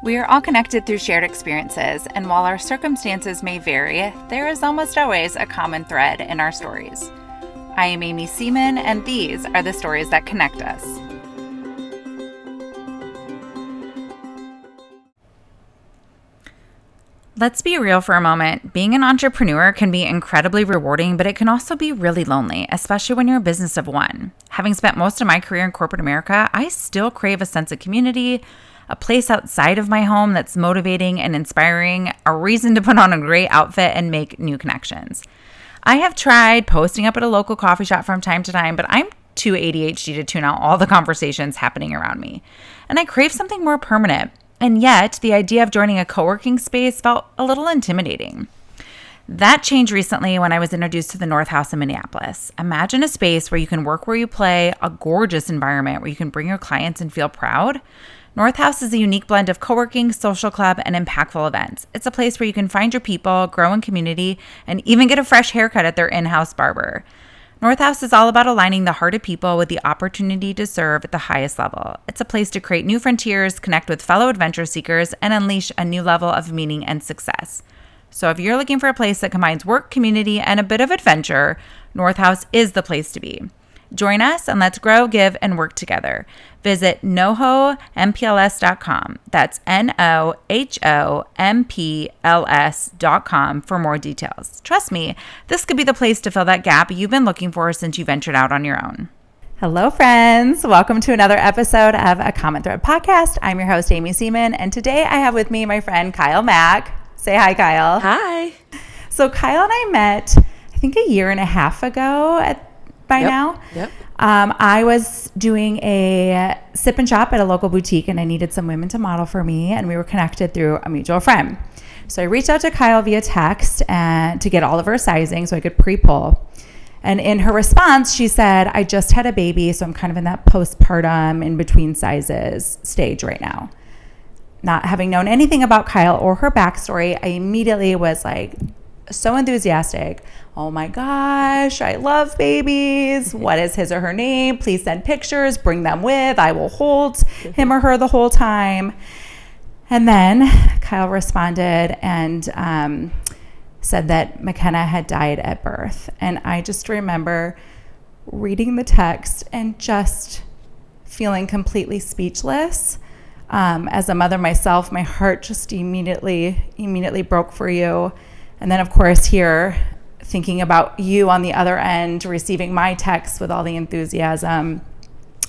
We are all connected through shared experiences, and while our circumstances may vary, there is almost always a common thread in our stories. I am Amy Seaman, and these are the stories that connect us. Let's be real for a moment. Being an entrepreneur can be incredibly rewarding, but it can also be really lonely, especially when you're a business of one. Having spent most of my career in corporate America, I still crave a sense of community, a place outside of my home that's motivating and inspiring, a reason to put on a great outfit and make new connections. I have tried posting up at a local coffee shop from time to time, but I'm too ADHD to tune out all the conversations happening around me. And I crave something more permanent. And yet, the idea of joining a co-working space felt a little intimidating. That changed recently when I was introduced to the North House in Minneapolis. Imagine a space where you can work where you play, a gorgeous environment where you can bring your clients and feel proud. North House is a unique blend of co-working, social club, and impactful events. It's a place where you can find your people, grow in community, and even get a fresh haircut at their in-house barber. North House is all about aligning the heart of people with the opportunity to serve at the highest level. It's a place to create new frontiers, connect with fellow adventure seekers, and unleash a new level of meaning and success. So if you're looking for a place that combines work, community, and a bit of adventure, North House is the place to be. Join us and let's grow, give, and work together. Visit nohompls.com. That's NOHOMPLS.com for more details. Trust me, this could be the place to fill that gap you've been looking for since you ventured out on your own. Hello, friends. Welcome to another episode of A Common Thread podcast. I'm your host, Amy Seaman, and today I have with me my friend Kyle Mack. Say hi, Kyle. Hi. So Kyle and I met, I think, a year and a half ago now. Yep. I was doing a sip and shop at a local boutique, and I needed some women to model for me, and we were connected through a mutual friend. So I reached out to Kyle via text and to get all of her sizing so I could pre-pull. And in her response, she said, I just had a baby, so I'm kind of in that postpartum in between sizes stage right now. Not having known anything about Kyle or her backstory, I immediately was like so enthusiastic. Oh my gosh, I love babies. What is his or her name? Please send pictures, bring them with. I will hold him or her the whole time. And then Kyle responded and said that McKenna had died at birth. And I just remember reading the text and just feeling completely speechless. As a mother myself, my heart just immediately broke for you. And then, of course, here, thinking about you on the other end, receiving my text with all the enthusiasm.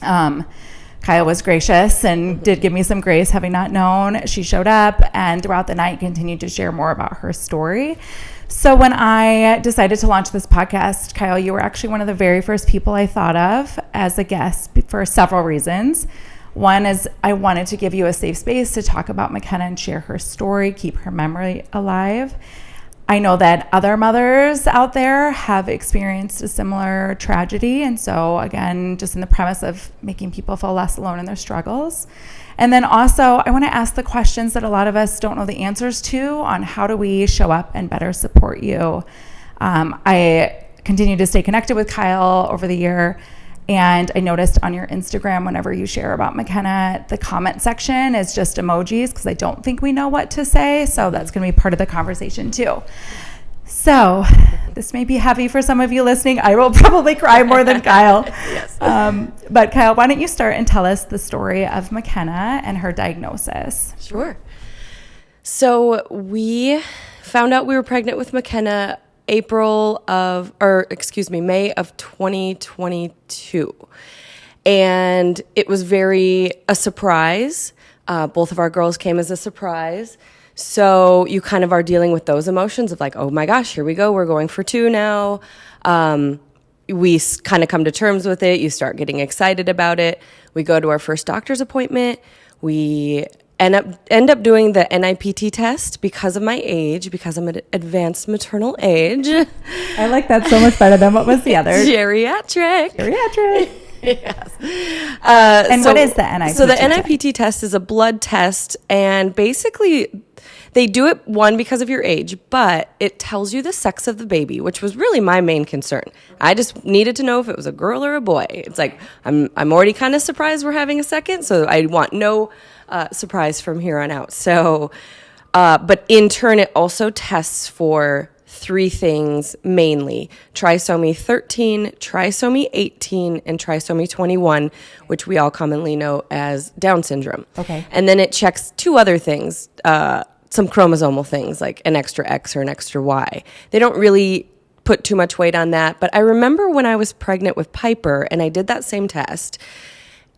Kyle was gracious and did give me some grace, having not known. She showed up and throughout the night continued to share more about her story. So when I decided to launch this podcast, Kyle, you were actually one of the very first people I thought of as a guest for several reasons. One is I wanted to give you a safe space to talk about McKenna and share her story, keep her memory alive. I know that other mothers out there have experienced a similar tragedy. And so again, just in the premise of making people feel less alone in their struggles. And then also I want to ask the questions that a lot of us don't know the answers to on how do we show up and better support you. I continue to stay connected with Kyle over the year. And I noticed on your Instagram, whenever you share about McKenna, the comment section is just emojis because I don't think we know what to say. So that's going to be part of the conversation too. So this may be heavy for some of you listening. I will probably cry more than Kyle. Yes. But Kyle, why don't you start and tell us the story of McKenna and her diagnosis? Sure. So we found out we were pregnant with McKenna May of 2022. And it was a surprise. Both of our girls came as a surprise. So you kind of are dealing with those emotions of like, oh my gosh, here we go. We're going for 2 now. We kind of come to terms with it. You start getting excited about it. We go to our first doctor's appointment. We end up doing the NIPT test because of my age, because I'm at advanced maternal age. I like that so much better than what was the other. Geriatric. Yes. And what is the NIPT So the NIPT test is a blood test, and basically They do it, one, because of your age, but it tells you the sex of the baby, which was really my main concern. I just needed to know if it was a girl or a boy. It's like, I'm already kind of surprised we're having a second, so I want no surprise from here on out. So, but in turn, it also tests for 3 things mainly: trisomy 13, trisomy 18, and trisomy 21, which we all commonly know as Down syndrome. Okay. And then it checks 2 other things, some chromosomal things like an extra X or an extra Y. They don't really put too much weight on that. But I remember when I was pregnant with Piper and I did that same test,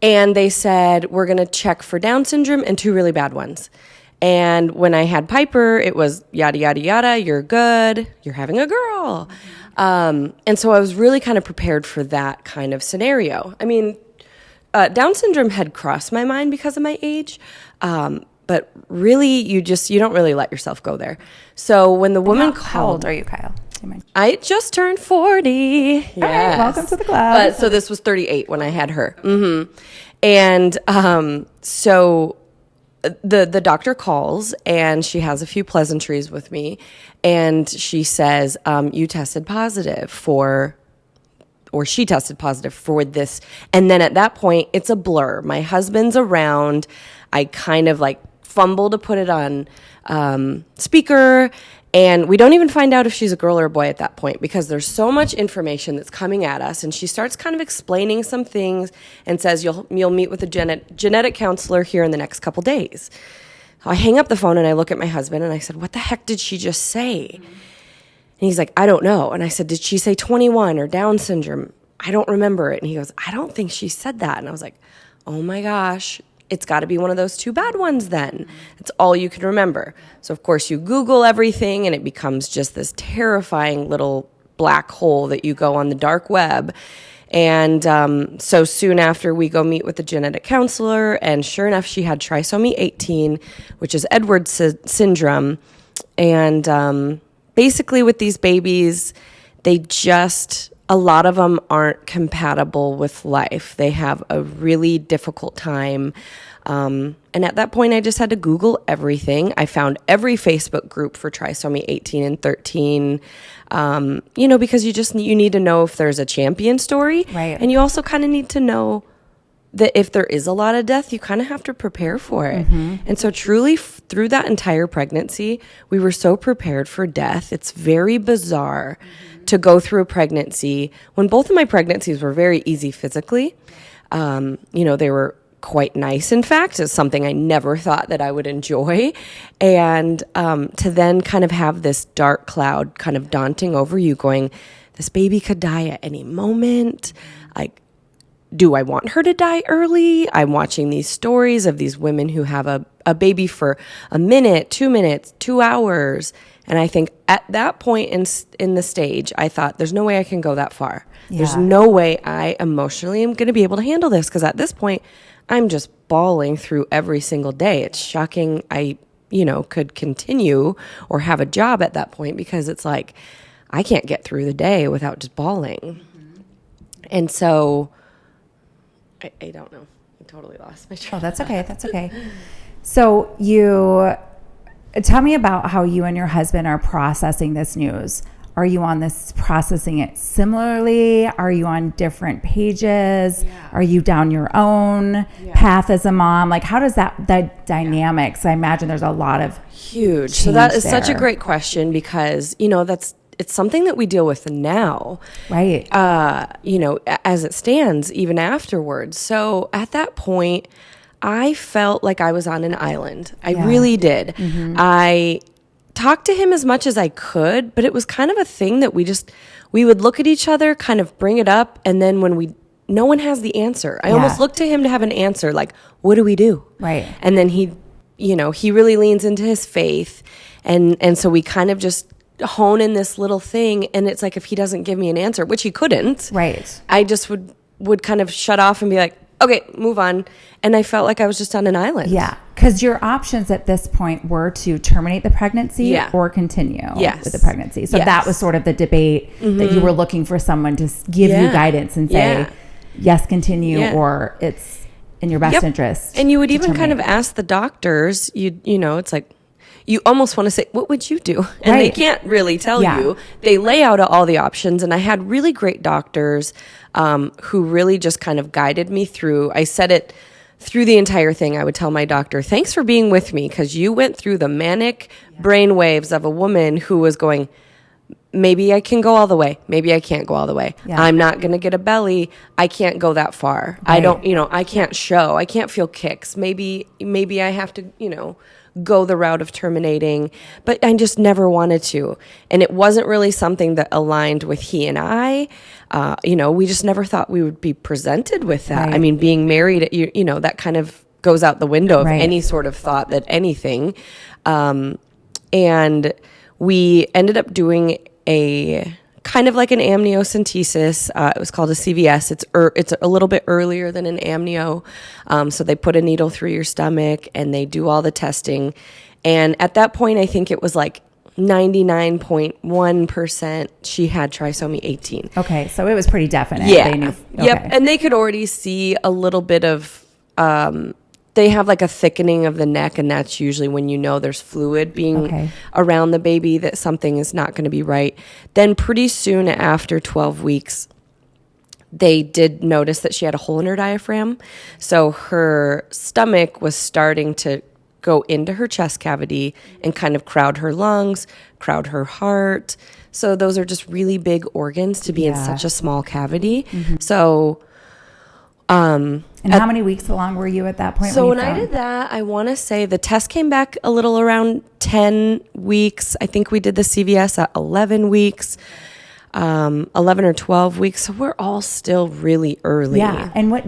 and they said, we're going to check for Down syndrome and 2 really bad ones. And when I had Piper, it was yada, yada, yada, you're good, you're having a girl. And so I was really kind of prepared for that kind of scenario. I mean, Down syndrome had crossed my mind because of my age, but really, you don't really let yourself go there. So when the woman called... How old are you, Kyle? I just turned 40. Yes. All right, welcome to the club. So this was 38 when I had her. Mm-hmm. And so... The doctor calls and she has a few pleasantries with me, and she says, you tested positive for, or she tested positive for this. And then at that point, it's a blur. My husband's around. I kind of like fumble to put it on speaker, and we don't even find out if she's a girl or a boy at that point because there's so much information that's coming at us. And she starts kind of explaining some things and says, you'll meet with a genetic counselor here in the next couple days. I hang up the phone and I look at my husband and I said, what the heck did she just say? Mm-hmm. And he's like, I don't know. And I said, did she say 21 or Down syndrome? I don't remember it. And he goes, I don't think she said that. And I was like, oh my gosh, it's got to be one of those 2 bad ones then. It's all you can remember. So, of course, you Google everything, and it becomes just this terrifying little black hole that you go on the dark web. And so soon after, we go meet with the genetic counselor, and sure enough, she had trisomy 18, which is Edwards syndrome. And basically with these babies, a lot of them aren't compatible with life. They have a really difficult time. And at that point, I just had to Google everything. I found every Facebook group for trisomy 18 and 13, because you need to know if there's a champion story. Right. And you also kind of need to know that if there is a lot of death, you kind of have to prepare for it. Mm-hmm. And so truly through that entire pregnancy, we were so prepared for death. It's very bizarre to go through a pregnancy when both of my pregnancies were very easy physically. They were quite nice. In fact, it's something I never thought that I would enjoy. And to then kind of have this dark cloud kind of daunting over you going, this baby could die at any moment. Like, do I want her to die early? I'm watching these stories of these women who have a baby for a minute, 2 minutes, 2 hours. And I think at that point in the stage, I thought, there's no way I can go that far. Yeah. There's no way I emotionally am going to be able to handle this. Because at this point, I'm just bawling through every single day. It's shocking I, could continue or have a job at that point because it's like, I can't get through the day without just bawling. Mm-hmm. And so, I don't know. I totally lost my train. Oh, that's okay. That's okay. So tell me about how you and your husband are processing this news. Are you on this processing it similarly? Are you on different pages? Yeah. Are you down your own path as a mom? Like, how does that dynamics? I imagine there's a lot of huge. So that is such a great question because, it's something that we deal with now. Right. As it stands, even afterwards. So at that point, I felt like I was on an island. I really did. Mm-hmm. I talked to him as much as I could, but it was kind of a thing that we would look at each other, kind of bring it up, and then when no one has the answer. I almost looked to him to have an answer, like, what do we do? Right. And then he really leans into his faith, and so we kind of just hone in this little thing, and it's like if he doesn't give me an answer, which he couldn't, right, I just would kind of shut off and be like, okay, move on. And I felt like I was just on an island. Yeah, because your options at this point were to terminate the pregnancy or continue with the pregnancy. So that was sort of the debate that you were looking for someone to give you guidance and say, yes, continue, or it's in your best interest. And you would even kind of ask the doctors, it's like, you almost want to say, what would you do? And they can't really tell you. They lay out all the options. And I had really great doctors who really just kind of guided me through. I said it through the entire thing. I would tell my doctor, thanks for being with me, because you went through the manic brain waves of a woman who was going, maybe I can go all the way. Maybe I can't go all the way. Yeah. I'm not going to get a belly. I can't go that far. Right. I don't, I can't show. I can't feel kicks. Maybe I have to, go the route of terminating, but I just never wanted to. And it wasn't really something that aligned with he and I. We just never thought we would be presented with that. Right. I mean, being married, that kind of goes out the window of any sort of thought that anything. And we ended up doing a kind of like an amniocentesis. It was called a CVS. It's a little bit earlier than an amnio. So they put a needle through your stomach and they do all the testing. And at that point, I think it was like 99.1% she had trisomy 18. Okay, so it was pretty definite. Yeah. They knew, okay. Yep. And they could already see a little bit of... they have like a thickening of the neck, and that's usually when there's fluid being around the baby, that something is not going to be right. Then pretty soon after 12 weeks, they did notice that she had a hole in her diaphragm. So her stomach was starting to go into her chest cavity and kind of crowd her lungs, crowd her heart. So those are just really big organs to be in such a small cavity. Mm-hmm. So... and how many weeks along were you at that point? So when I did that, I want to say the test came back a little around 10 weeks. I think we did the CVS at 11 weeks, 11 or 12 weeks. So we're all still really early. Yeah. And when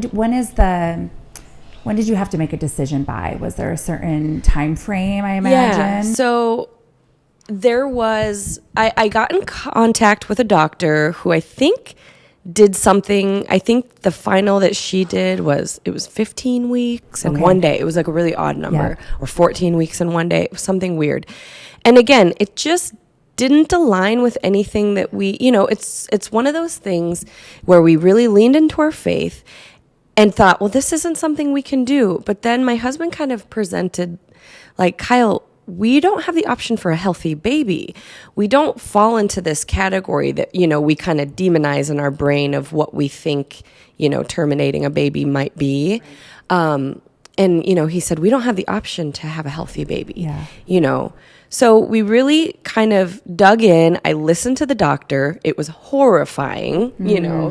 did you have to make a decision by? Was there a certain time frame, I imagine? Yeah. So there was, I got in contact with a doctor who I think did something. I think the final that she did was 15 weeks and one day. It was like a really odd number, or 14 weeks and one day. It was something weird. And again, it just didn't align with anything that we, it's one of those things where we really leaned into our faith and thought, well, this isn't something we can do. But then my husband kind of presented like, Kyle, we don't have the option for a healthy baby. We don't fall into this category that, we kind of demonize in our brain of what we think, terminating a baby might be. And, he said, we don't have the option to have a healthy baby, So we really kind of dug in. I listened to the doctor. It was horrifying,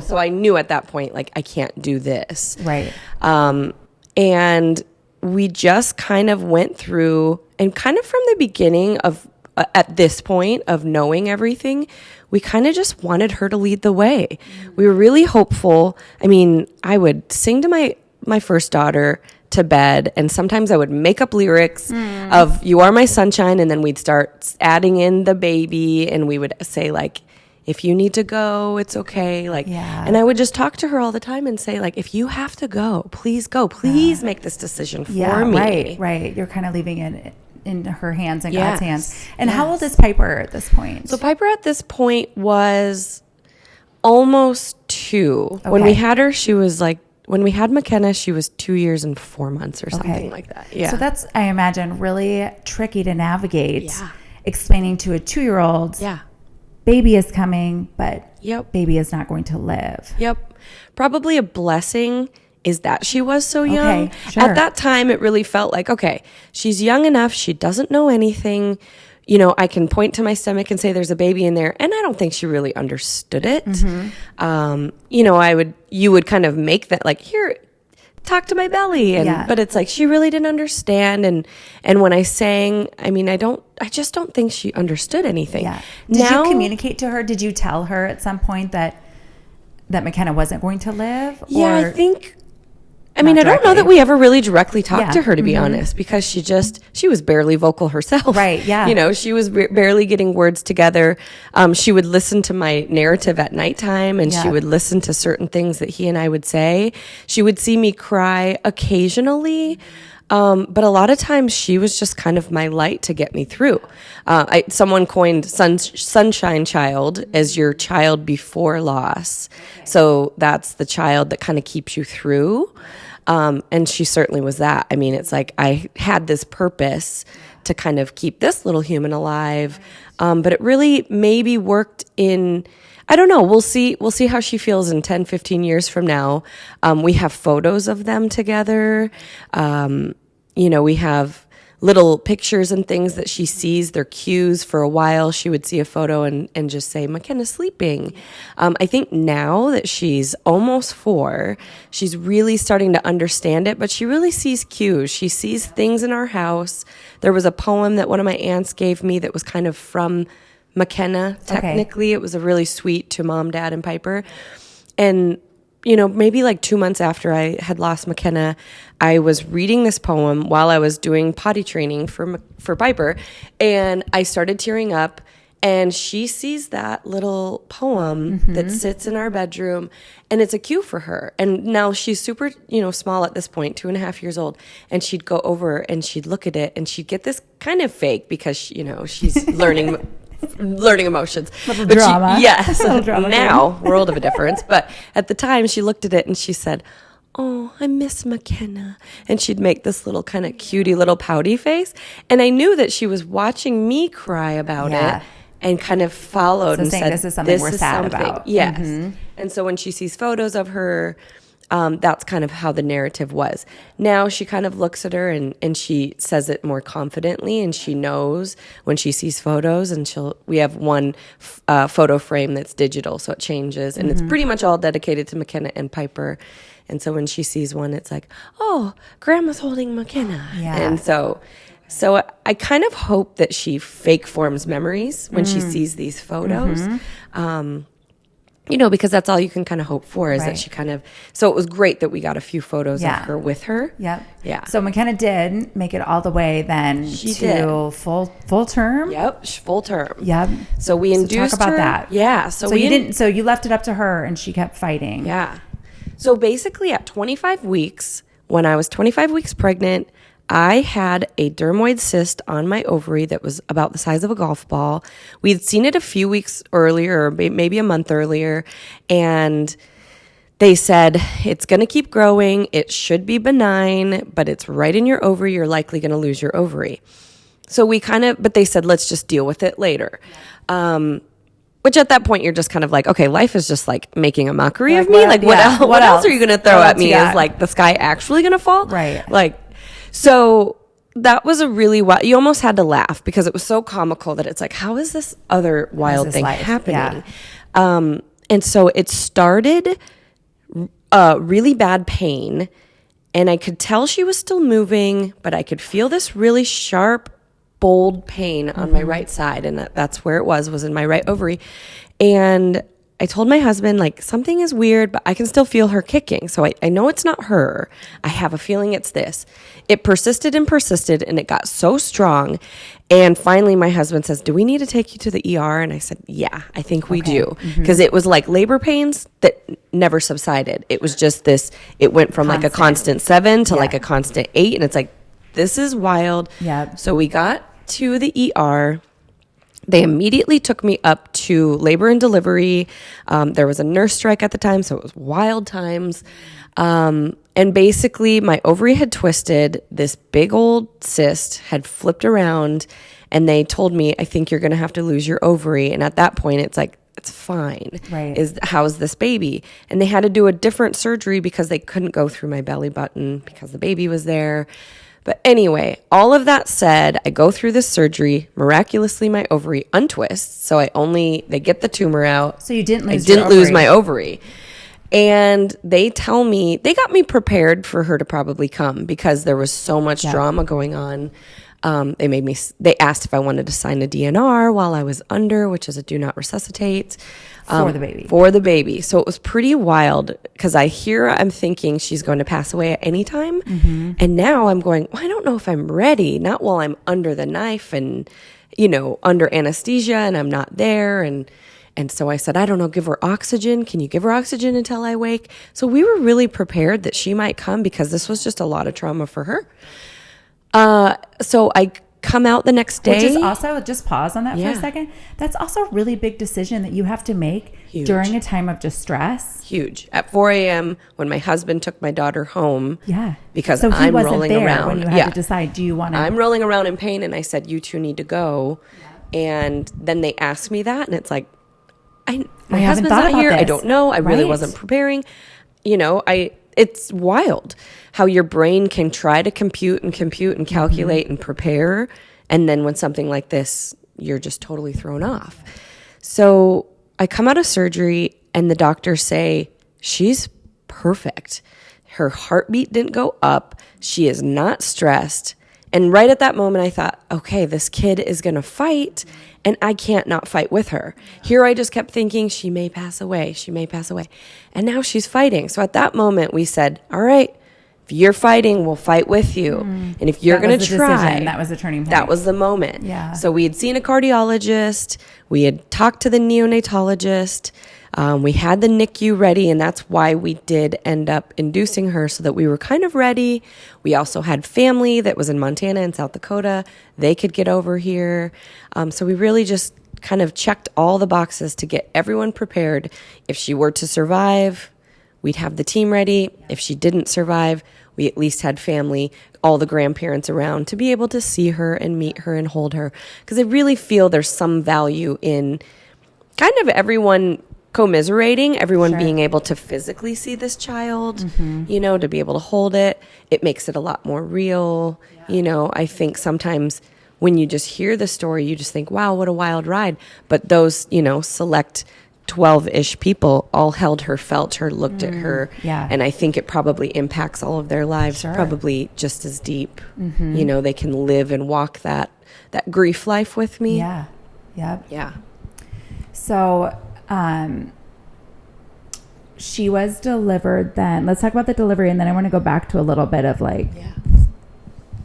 so I knew at that point, like, I can't do this. Right. And we just kind of went through, and kind of from the beginning of, at this point of knowing everything, we kind of just wanted her to lead the way. We were really hopeful. I mean, I would sing to my first daughter to bed, and sometimes I would make up lyrics of "You Are My Sunshine," and then we'd start adding in the baby, and we would say like, if you need to go, it's okay. And I would just talk to her all the time and say, like, if you have to go, please go. Please make this decision for me. Right. You're kind of leaving it in her hands and God's hands. And how old is Piper at this point? So Piper at this point was almost 2. Okay. When we had her, she was like, when we had McKenna, she was 2 years and 4 months or something like that. Yeah. So that's, I imagine, really tricky to navigate. Explaining to a 2-year-old. Baby is coming, but baby is not going to live. Probably a blessing is that she was so young. At that time, it really felt like, okay, she's young enough. She doesn't know anything. I can point to my stomach and say there's a baby in there. And I don't think she really understood it. You would kind of make that like, here, talk to my belly. But it's like, she really didn't understand. And when I sang, I mean, I just don't think she understood anything. Did you communicate to her? Did you tell her at some point that McKenna wasn't going to live? I think, I don't know that we ever really directly talked to her, to be honest, because she was barely vocal herself. Right. Yeah. She was barely getting words together. She would listen to my narrative at nighttime, and she would listen to certain things that he and I would say. She would see me cry occasionally. But a lot of times she was just kind of my light to get me through. Someone coined sunshine child as your child before loss. So that's the child that kind of keeps you through. And she certainly was that. I mean, it's like I had this purpose to kind of keep this little human alive. But it really maybe worked in, I don't know. We'll see how she feels in 10, 15 years from now. We have photos of them together. We have little pictures and things that she sees. They're cues. For a while, she would see a photo and just say, McKenna's sleeping. I think now that she's almost 4, she's really starting to understand it, but she really sees cues. She sees things in our house. There was a poem that one of my aunts gave me that was kind of from McKenna, technically. Okay. It was a really sweet to Mom, Dad, and Piper. And maybe like 2 months after I had lost McKenna, I was reading this poem while I was doing potty training for Piper, and I started tearing up, and she sees that little poem that sits in our bedroom, and it's a cue for her. And now she's super, small at this point, 2.5 years old, and she'd go over and she'd look at it, and she'd get this kind of fake because, she's learning emotions. Little drama. Yes. Little drama now, world of a difference. But at the time, she looked at it and she said, "Oh, I miss McKenna." And she'd make this little kind of cutie little pouty face. And I knew that she was watching me cry about it and kind of followed and said, "This is something we're sad about." Yes. And so when she sees photos of her, that's kind of how the narrative was. Now she kind of looks at her and she says it more confidently, and she knows when she sees photos, and we have one photo frame that's digital, so it changes, and it's pretty much all dedicated to McKenna and Piper. And so when she sees one, it's like, "Oh, Grandma's holding McKenna." Yeah. And so I kind of hope that she fake forms memories when she sees these photos. Because that's all you can kind of hope for is that she kind of, so it was great that we got a few photos of her with her. Yep. Yeah. So McKenna did make it all the way then to full term. Yep. Full term. Yep. So we induced talk about her. that. Yeah. So you left it up to her and she kept fighting. Yeah. So basically at 25 weeks, when I was 25 weeks pregnant, I had a dermoid cyst on my ovary that was about the size of a golf ball. We'd seen it a few weeks earlier, or maybe a month earlier, and they said, "It's going to keep growing. It should be benign, but it's right in your ovary. You're likely going to lose your ovary." So but they said, "Let's just deal with it later." Which at that point, you're just kind of like, okay, life is just like making a mockery of me. What else are you going to throw at me? Is like the sky actually going to fall? Right. So that was a really wild, you almost had to laugh because it was so comical that it's like, how is this other wild thing happening? Yeah. And so it started really bad pain, and I could tell she was still moving, but I could feel this really sharp, bold pain on my right side, and that's where it was in my right ovary. And I told my husband, like, something is weird, but I can still feel her kicking. So I know it's not her. I have a feeling it's this. It persisted, and it got so strong. And finally, my husband says, "Do we need to take you to the ER?" And I said, "Yeah, I think we do." Because it was like labor pains that never subsided. It was just this, it went from like a constant 7 to like a constant 8. And it's like, this is wild. Yeah. So we got to the ER. They immediately took me up to labor and delivery. There was a nurse strike at the time, so it was wild times. And basically, my ovary had twisted. This big old cyst had flipped around, and they told me, "I think you're going to have to lose your ovary." And at that point, it's like, it's fine. Right. How's this baby? And they had to do a different surgery because they couldn't go through my belly button because the baby was there. But anyway, all of that said, I go through this surgery. Miraculously, my ovary untwists. So they get the tumor out. So you didn't lose your ovary. I didn't lose my ovary. And they got me prepared for her to probably come because there was so much drama going on. They asked if I wanted to sign a DNR while I was under, which is a do not resuscitate. For the baby. For the baby. So it was pretty wild because I'm thinking she's going to pass away at any time. Mm-hmm. And now I'm going, I don't know if I'm ready. Not while I'm under the knife and, under anesthesia and I'm not there. And so I said, I don't know, give her oxygen. Can you give her oxygen until I wake? So we were really prepared that she might come because this was just a lot of trauma for her. So I come out the next day. Which is also, just pause on that for Yeah. a second. That's also a really big decision that you have to make Huge. during a time of distress. Huge. At 4 a.m. when my husband took my daughter home. Yeah. Because so he I'm wasn't rolling there around. when you had to decide, do you want to? I'm rolling around in pain, and I said, you two need to go. And then they asked me that, and it's like, my husband's not here. I don't know. I really wasn't preparing. You know, it's wild how your brain can try to compute and calculate and prepare. And then when something like this, you're just totally thrown off. So I come out of surgery and the doctors say, she's perfect. Her heartbeat didn't go up. She is not stressed. And right at that moment, I thought, okay, this kid is going to fight, and I can't not fight with her. Here I just kept thinking, she may pass away. She may pass away. And now she's fighting. So at that moment, we said, all right, if you're fighting, we'll fight with you. And if you're going to try. That was the turning point. That was the moment. Yeah. So we had seen a cardiologist. We had talked to the neonatologist. We had the NICU ready, and that's why we did end up inducing her, so that we were kind of ready. We also had family that was in Montana and South Dakota. They could get over here. So we really just kind of checked all the boxes to get everyone prepared. If she were to survive, we'd have the team ready. If she didn't survive, we at least had family, all the grandparents around to be able to see her and meet her and hold her. Because I really feel there's some value in kind of everyone commiserating, everyone being able to physically see this child, you know, to be able to hold it. It makes it a lot more real. You know, I think sometimes when you just hear the story, you just think, wow, what a wild ride. But those, you know, select 12-ish people all held her, felt her, looked at her. Yeah. And I think it probably impacts all of their lives probably just as deep. You know, they can live and walk that grief life with me. Yeah. Yep. Yeah. So, she was delivered then. Let's talk about the delivery, and then I want to go back to a little bit of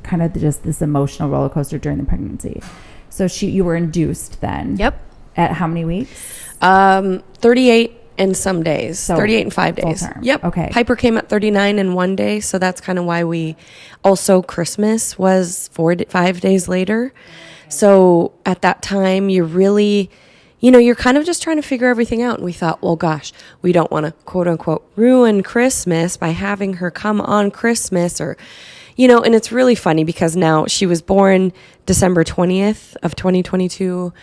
kind of just this emotional roller coaster during the pregnancy. So you were induced then. Yep. At how many weeks? 38 and some days. So 38 and 5 days. full term. Yep. Okay. Piper came at 39 and 1 day, so that's kind of why we also Christmas was 5 days later. So at that time, you really, you know, you're kind of just trying to figure everything out. And we thought, well, gosh, we don't want to quote unquote ruin Christmas by having her come on Christmas, or, you know, and it's really funny because now she was born December 20th of 2022.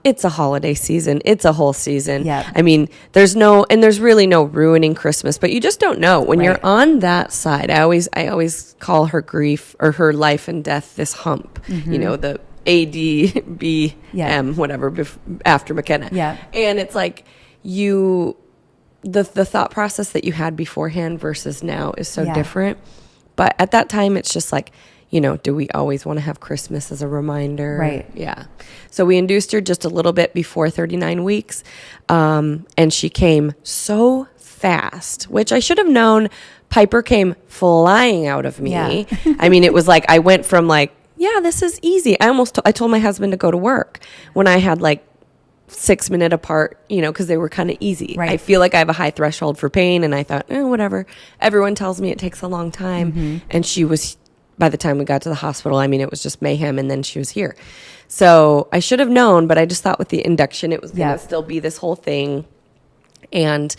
It's a holiday season. It's a whole season. Yeah. I mean, there's really no ruining Christmas, but you just don't know when you're on that side. I always call her grief, or her life and death, this hump, you know, the ADBM, whatever, after McKenna. Yeah. And it's like the thought process that you had beforehand versus now is so different. But at that time, it's just like, you know, do we always want to have Christmas as a reminder? Right. Yeah. So we induced her just a little bit before 39 weeks. And she came so fast, which I should have known. Piper came flying out of me. Yeah. I mean, it was like, I went from like, yeah, this is easy. I told my husband to go to work when I had like 6 minute apart, you know, because they were kind of easy. Right. I feel like I have a high threshold for pain, and I thought, whatever. Everyone tells me it takes a long time. And she was, by the time we got to the hospital, I mean, it was just mayhem, and then she was here. So I should have known, but I just thought with the induction, it was going to still be this whole thing. And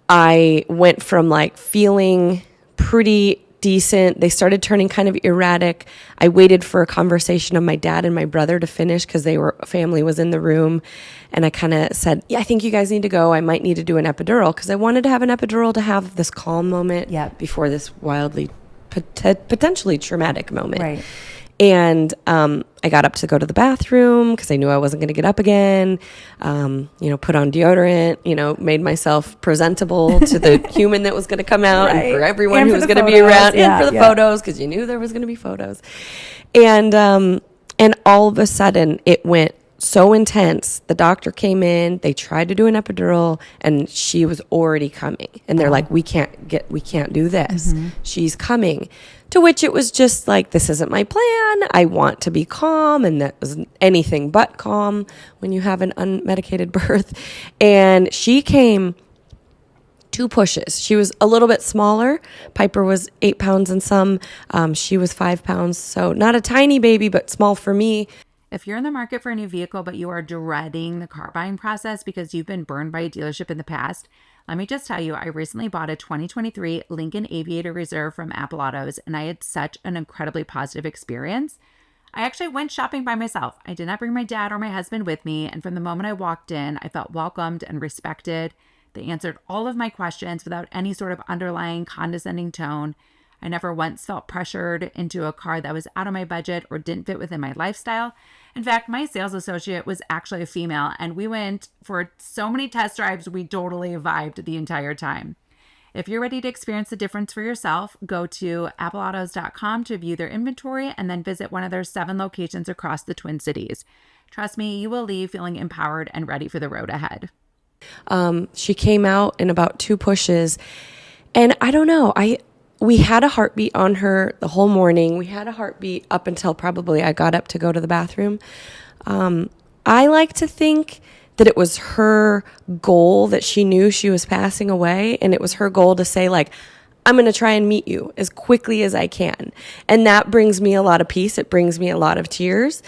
I went from like feeling pretty decent. They started turning kind of erratic. I waited for a conversation of my dad and my brother to finish because family was in the room. And I kind of said, I think you guys need to go. I might need to do an epidural, because I wanted to have an epidural to have this calm moment before this wildly, potentially traumatic moment. Right. And I got up to go to the bathroom because I knew I wasn't going to get up again. You know, put on deodorant, you know, made myself presentable to the human that was going to come out, and for everyone who was going to be around, and for the photos, because you knew there was going to be photos. And all of a sudden it went so intense. The doctor came in, they tried to do an epidural, and she was already coming. And they're like, we can't do this. She's coming. To which it was just like, this isn't my plan. I want to be calm. And that was anything but calm when you have an unmedicated birth. And she came 2 pushes. She was a little bit smaller. Piper was 8 pounds and some. She was 5 pounds. So not a tiny baby, but small for me. If you're in the market for a new vehicle, but you are dreading the car buying process because you've been burned by a dealership in the past, let me just tell you, I recently bought a 2023 Lincoln Aviator Reserve from Apple Autos, and I had such an incredibly positive experience. I actually went shopping by myself. I did not bring my dad or my husband with me, and from the moment I walked in, I felt welcomed and respected. They answered all of my questions without any sort of underlying condescending tone. I never once felt pressured into a car that was out of my budget or didn't fit within my lifestyle. In fact, my sales associate was actually a female, and we went for so many test drives, we totally vibed the entire time. If you're ready to experience the difference for yourself, go to appleautos.com to view their inventory and then visit one of their 7 locations across the Twin Cities. Trust me, you will leave feeling empowered and ready for the road ahead. She came out in about 2 pushes, and I don't know, we had a heartbeat on her the whole morning. We had a heartbeat up until probably I got up to go to the bathroom. I like to think that it was her goal, that she knew she was passing away, and it was her goal to say, like, I'm going to try and meet you as quickly as I can. And that brings me a lot of peace. It brings me a lot of tears.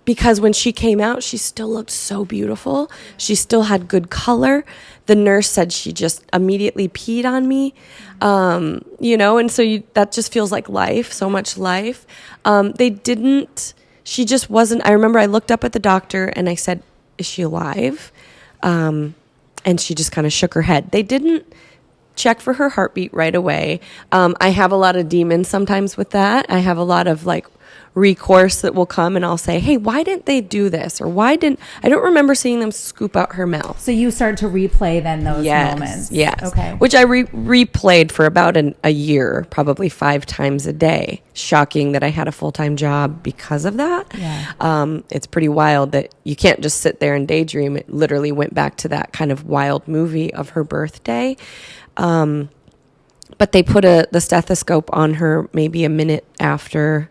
Because when she came out, she still looked so beautiful. She still had good color. The nurse said she just immediately peed on me, and so that just feels like life, so much life. She just wasn't. I remember I looked up at the doctor and I said, is she alive? And she just kind of shook her head. They didn't check for her heartbeat right away. I have a lot of demons sometimes with that. I have a lot of recourse that will come, and I'll say, hey, why didn't they do this? Or I don't remember seeing them scoop out her mouth. So you start to replay then those moments. Yes. Okay. Which I replayed for about a year, probably 5 times a day. Shocking that I had a full-time job because of that. Yeah. It's pretty wild that you can't just sit there and daydream. It literally went back to that kind of wild movie of her birthday. But they put the stethoscope on her maybe a minute after,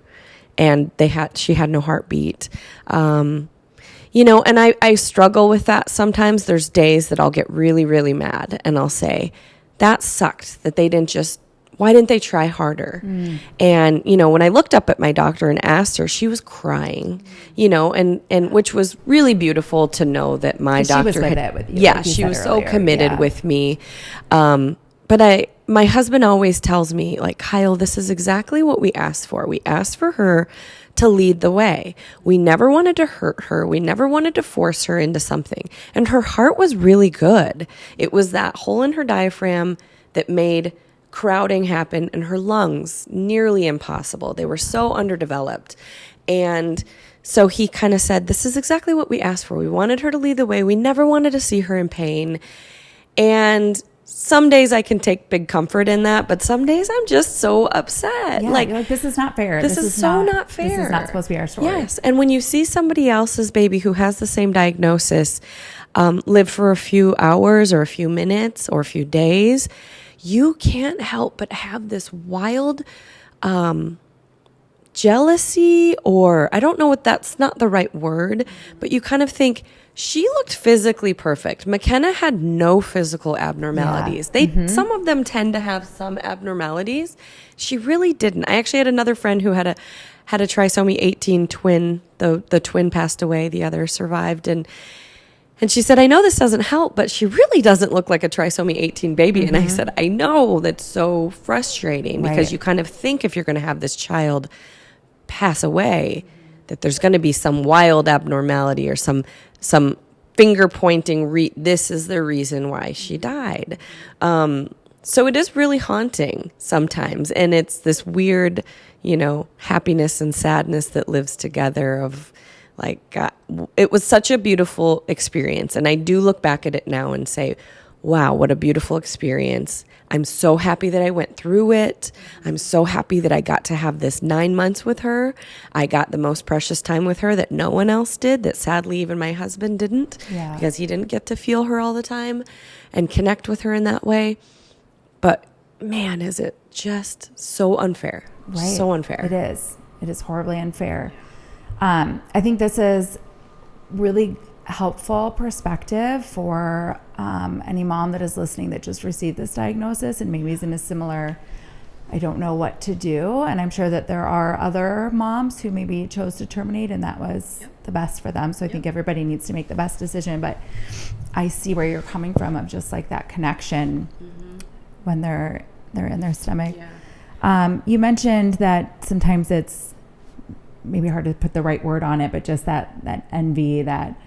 and she had no heartbeat. And I struggle with that sometimes. There's days that I'll get really, really mad, and I'll say, that sucked that they why didn't they try harder? And, when I looked up at my doctor and asked her, she was crying, and which was really beautiful to know that my doctor she was with it with you. Yeah, she was so committed with me. But my husband always tells me, Kyle, this is exactly what we asked for. We asked for her to lead the way. We never wanted to hurt her. We never wanted to force her into something. And her heart was really good. It was that hole in her diaphragm that made crowding happen, and her lungs nearly impossible. They were so underdeveloped. And so he kind of said, this is exactly what we asked for. We wanted her to lead the way. We never wanted to see her in pain. And some days I can take big comfort in that, but some days I'm just so upset. Yeah, you're like, this is not fair. This is so not fair. This is not supposed to be our story. Yes. And when you see somebody else's baby who has the same diagnosis live for a few hours or a few minutes or a few days, you can't help but have this wild jealousy, or I don't know what, that's not the right word, but you kind of think, she looked physically perfect. McKenna had no physical abnormalities. Yeah. Some of them tend to have some abnormalities. She really didn't. I actually had another friend who had a trisomy 18 twin. The twin passed away, the other survived, and she said, I know this doesn't help, but she really doesn't look like a trisomy 18 baby. And I said, I know, that's so frustrating, because you kind of think if you're going to have this child pass away, that there's going to be some wild abnormality or some finger pointing, this is the reason why she died. So it is really haunting sometimes. And it's this weird, happiness and sadness that lives together of it was such a beautiful experience. And I do look back at it now and say, wow, what a beautiful experience. I'm so happy that I went through it. I'm so happy that I got to have this 9 months with her. I got the most precious time with her that no one else did, that sadly even my husband didn't, because he didn't get to feel her all the time and connect with her in that way. But man, is it just so unfair. Right. So unfair. It is. It is horribly unfair. I think this is really helpful perspective for any mom that is listening that just received this diagnosis and maybe is in a similar, I don't know what to do. And I'm sure that there are other moms who maybe chose to terminate and that was the best for them. So I think everybody needs to make the best decision. But I see where you're coming from of just like that connection when they're in their stomach. You mentioned that sometimes it's maybe hard to put the right word on it, but just that envy, that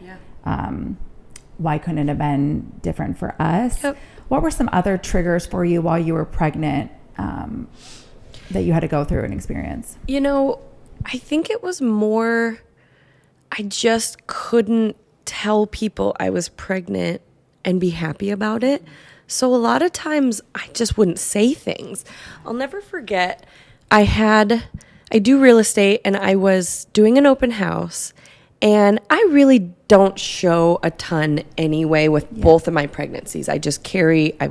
why couldn't it have been different for us? What were some other triggers for you while you were pregnant that you had to go through and experience? You know, I think it was more, I just couldn't tell people I was pregnant and be happy about it. So a lot of times I just wouldn't say things. I'll never forget, I do real estate and I was doing an open house, and I really don't show a ton anyway with both of my pregnancies. I just carry, I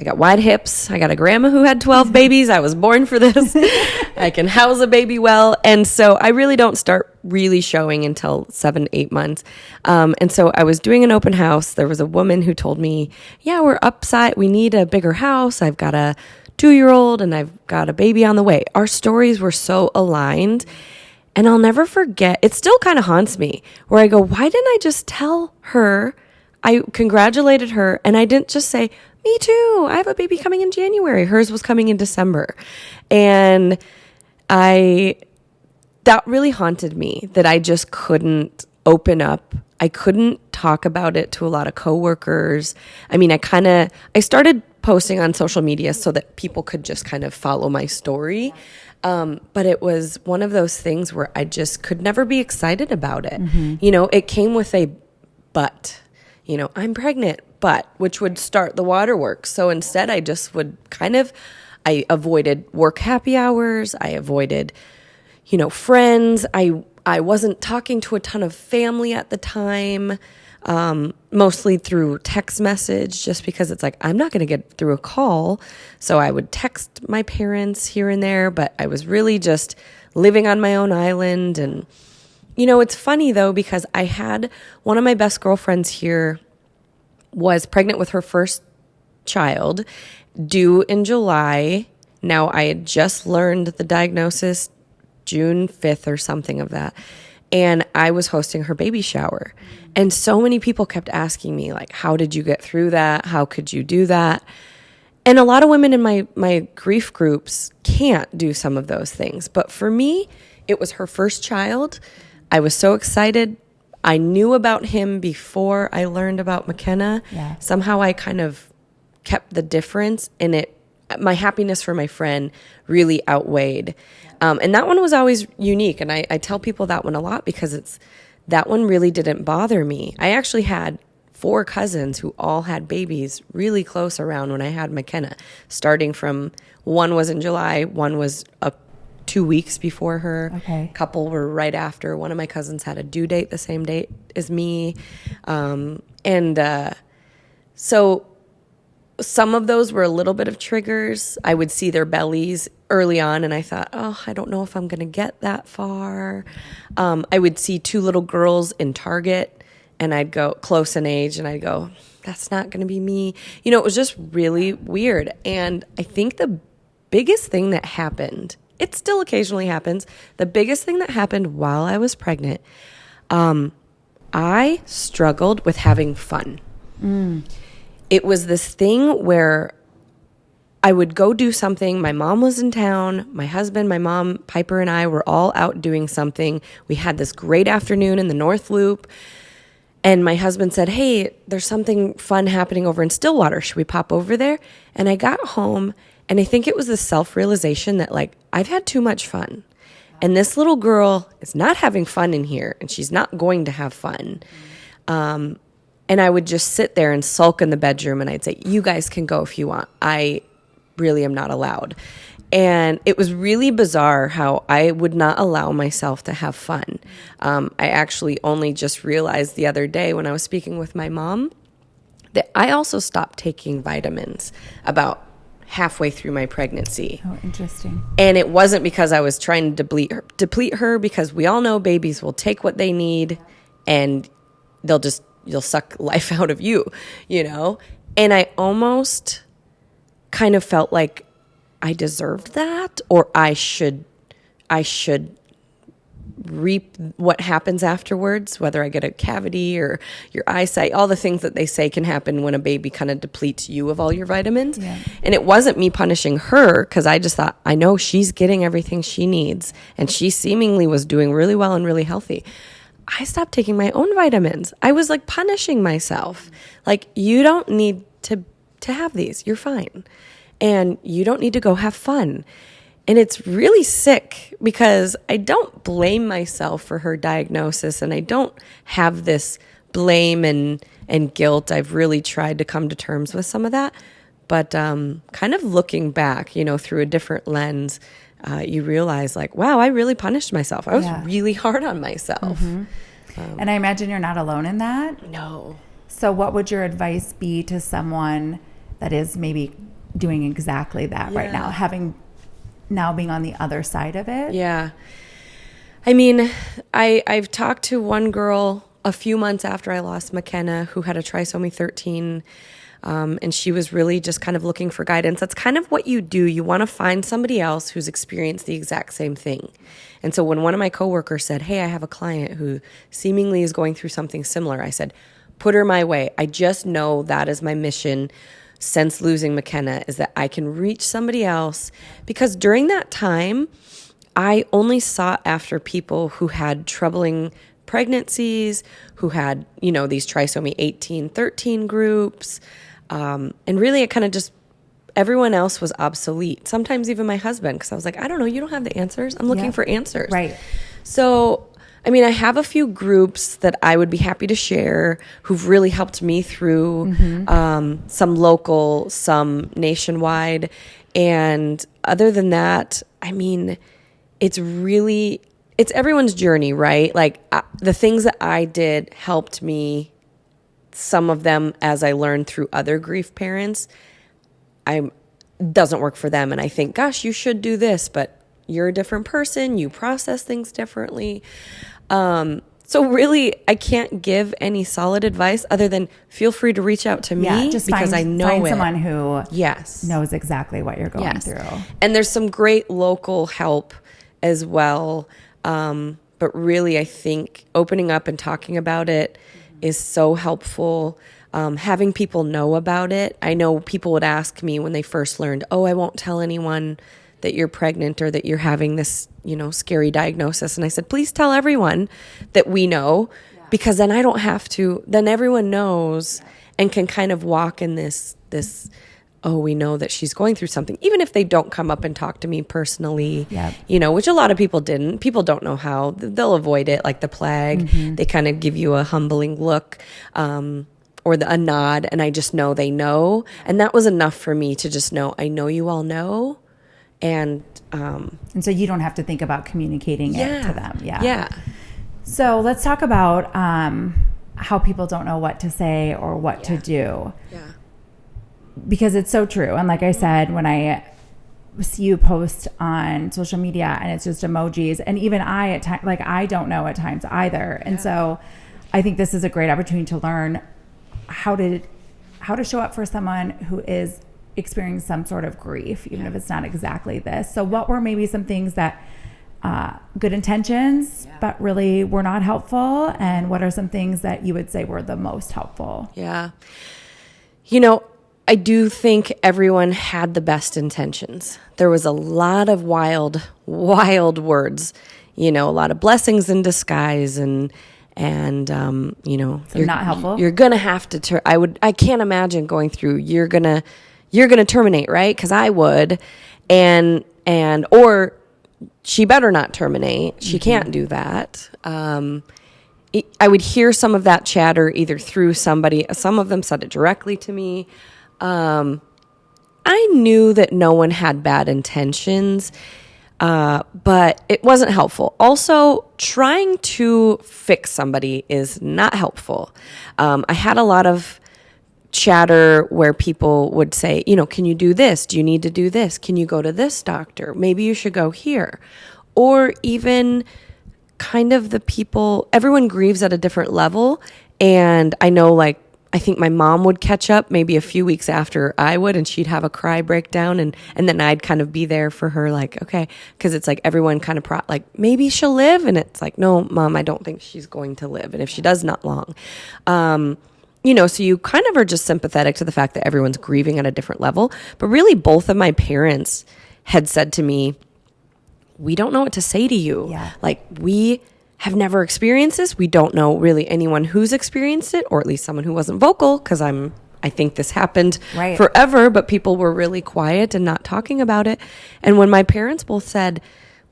got wide hips. I got a grandma who had 12 babies. I was born for this. I can house a baby well. And so I really don't start really showing until 7-8 months. And so I was doing an open house. There was a woman who told me, we're upside. We need a bigger house. I've got a 2-year-old and I've got a baby on the way. Our stories were so aligned. And I'll never forget, it still kind of haunts me, where I go, why didn't I just tell her? I congratulated her and I didn't just say, me too, I have a baby coming in January. Hers was coming in December. And that really haunted me, that I just couldn't open up. I couldn't talk about it to a lot of coworkers. I mean, I started posting on social media so that people could just kind of follow my story. But it was one of those things where I just could never be excited about it. You know, it came with a but. You know, I'm pregnant, but, which would start the waterworks. So instead, I just would I avoided work happy hours. I avoided, friends. I wasn't talking to a ton of family at the time, mostly through text message, just because it's like, I'm not going to get through a call. So I would text my parents here and there, but I was really just living on my own island. And it's funny, though, because I had one of my best girlfriends here was pregnant with her first child, due in July. Now, I had just learned the diagnosis June 5th or something of that, and I was hosting her baby shower. And so many people kept asking me, like, how did you get through that? How could you do that? And a lot of women in my grief groups can't do some of those things. But for me, it was her first child. I was so excited. I knew about him before I learned about McKenna. Somehow I kind of kept the difference in it. My happiness for my friend really outweighed. And that one was always unique. And I tell people that one a lot because that one really didn't bother me. I actually had 4 cousins who all had babies really close around when I had McKenna, starting from one was in July, one was 2 weeks before her. A couple were right after. One of my cousins had a due date the same date as me. So some of those were a little bit of triggers. I would see their bellies early on and I thought, I don't know if I'm going to get that far. I would see 2 little girls in Target and I'd go close in age and I'd go, that's not going to be me. It was just really weird. And I think the biggest thing that happened, it still occasionally happens. The biggest thing that happened while I was pregnant, I struggled with having fun. It was this thing where I would go do something. My mom was in town. My husband, my mom, Piper, and I were all out doing something. We had this great afternoon in the North Loop. And my husband said, hey, there's something fun happening over in Stillwater. Should we pop over there? And I got home. And I think it was the self-realization that, like, I've had too much fun. And this little girl is not having fun in here, and she's not going to have fun. And I would just sit there and sulk in the bedroom, and I'd say, you guys can go if you want. I really am not allowed. And it was really bizarre how I would not allow myself to have fun. I actually only just realized the other day when I was speaking with my mom that I also stopped taking vitamins about halfway through my pregnancy. Oh, interesting. And it wasn't because I was trying to deplete her, because we all know babies will take what they need, and you'll suck life out of you, And I almost kind of felt like I deserved that, or I should reap what happens afterwards, whether I get a cavity or your eyesight, all the things that they say can happen when a baby kind of depletes you of all your vitamins. Yeah. And it wasn't me punishing her, because I just thought, I know she's getting everything she needs, and she seemingly was doing really well and really healthy. I stopped taking my own vitamins. I was like punishing myself. Like, you don't need to have these. You're fine. And you don't need to go have fun. And it's really sick, because I don't blame myself for her diagnosis, and I don't have this blame and guilt. I've really tried to come to terms with some of that. But kind of looking back, through a different lens, you realize like, wow, I really punished myself. I was really hard on myself. Mm-hmm. And I imagine you're not alone in that. No. So what would your advice be to someone that is maybe doing exactly that right now, being on the other side of it? Yeah. I mean, I've talked to one girl a few months after I lost McKenna who had a trisomy 13, and she was really just kind of looking for guidance. That's kind of what you do. You want to find somebody else who's experienced the exact same thing. And so when one of my coworkers said, hey, I have a client who seemingly is going through something similar, I said, put her my way. I just know that is my mission since losing McKenna, is that I can reach somebody else, because during that time, I only sought after people who had troubling pregnancies, who had, these trisomy 18, 13 groups. And really it kind of just, everyone else was obsolete. Sometimes even my husband, because I was like, I don't know, you don't have the answers. I'm looking for answers. Right. So I mean, I have a few groups that I would be happy to share who've really helped me through, some local, some nationwide. And other than that, I mean, it's everyone's journey, right? Like the things that I did helped me, some of them as I learned through other grief parents, doesn't work for them. And I think, gosh, you should do this, but you're a different person. You process things differently. So really, I can't give any solid advice other than feel free to reach out to me, because I know find someone who yes. knows exactly what you're going through. And there's some great local help as well. But really, I think opening up and talking about it is so helpful. Having people know about it. I know people would ask me when they first learned, oh, I won't tell anyone that you're pregnant or that you're having this, scary diagnosis. And I said, please tell everyone that we know, because then I don't have to, then everyone knows and can kind of walk in this, oh, we know that she's going through something, even if they don't come up and talk to me personally, which a lot of people didn't. People don't know how. They'll avoid it like the plague. Mm-hmm. They kind of give you a humbling look, or a nod, and I just know they know. And that was enough for me to just know, I know you all know. And so you don't have to think about communicating it to them. Yeah. So let's talk about how people don't know what to say or what to do. Yeah. Because it's so true. And like I said, when I see you post on social media and it's just emojis, and even I at times, like I don't know at times either. And so I think this is a great opportunity to learn how to show up for someone who is experiencing some sort of grief, even if it's not exactly this. So what were maybe some things that good intentions, but really were not helpful? And what are some things that you would say were the most helpful? Yeah. I do think everyone had the best intentions. There was a lot of wild words, a lot of blessings in disguise and you're not helpful. You're going to have to, I can't imagine going through, you're going to terminate, right? Cause I would, or she better not terminate. She can't do that. I would hear some of that chatter either through somebody, some of them said it directly to me. I knew that no one had bad intentions, but it wasn't helpful. Also, trying to fix somebody is not helpful. I had a lot of chatter where people would say, can you do this? Do you need to do this? Can you go to this doctor? Maybe you should go here. Or even kind of the people, everyone grieves at a different level. And I know, like, I think my mom would catch up maybe a few weeks after I would, and she'd have a cry breakdown, and then I'd kind of be there for her, like, okay, because it's like everyone kind of like, maybe she'll live, and it's like, no, Mom, I don't think she's going to live, and if she does, not long. So you kind of are just sympathetic to the fact that everyone's grieving at a different level. But really, both of my parents had said to me, we don't know what to say to you. Yeah. Like, we have never experienced this. We don't know really anyone who's experienced it, or at least someone who wasn't vocal, because I think this happened forever, but people were really quiet and not talking about it. And when my parents both said,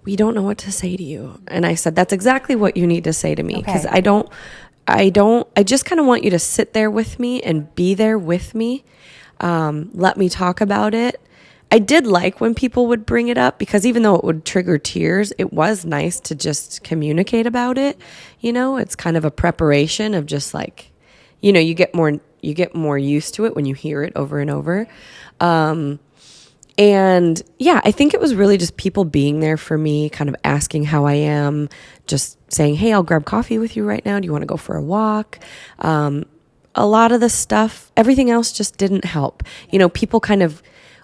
we don't know what to say to you, and I said, that's exactly what you need to say to me, because I just kind of want you to sit there with me and be there with me. Let me talk about it. I did like when people would bring it up, because even though it would trigger tears, it was nice to just communicate about it. It's kind of a preparation of just like, you get more used to it when you hear it over and over. And yeah, I think it was really just people being there for me, kind of asking how I am, just saying, hey, I'll grab coffee with you right now. Do you want to go for a walk? A lot of the stuff, everything else just didn't help. People kind of,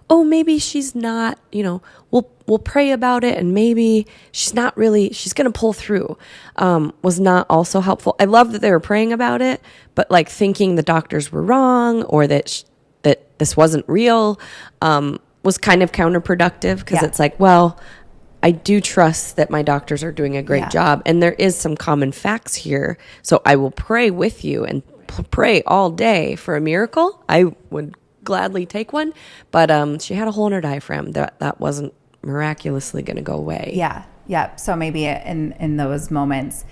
oh, maybe she's not, we'll pray about it, and maybe she's going to pull through, was not also helpful. I love that they were praying about it, but like thinking the doctors were wrong, or that this wasn't real, was kind of counterproductive, because it's like, well, I do trust that my doctors are doing a great job, and there is some common facts here. So I will pray with you and pray all day for a miracle. I would gladly take one, but she had a hole in her diaphragm that wasn't miraculously going to go away. Yeah. So maybe in those moments,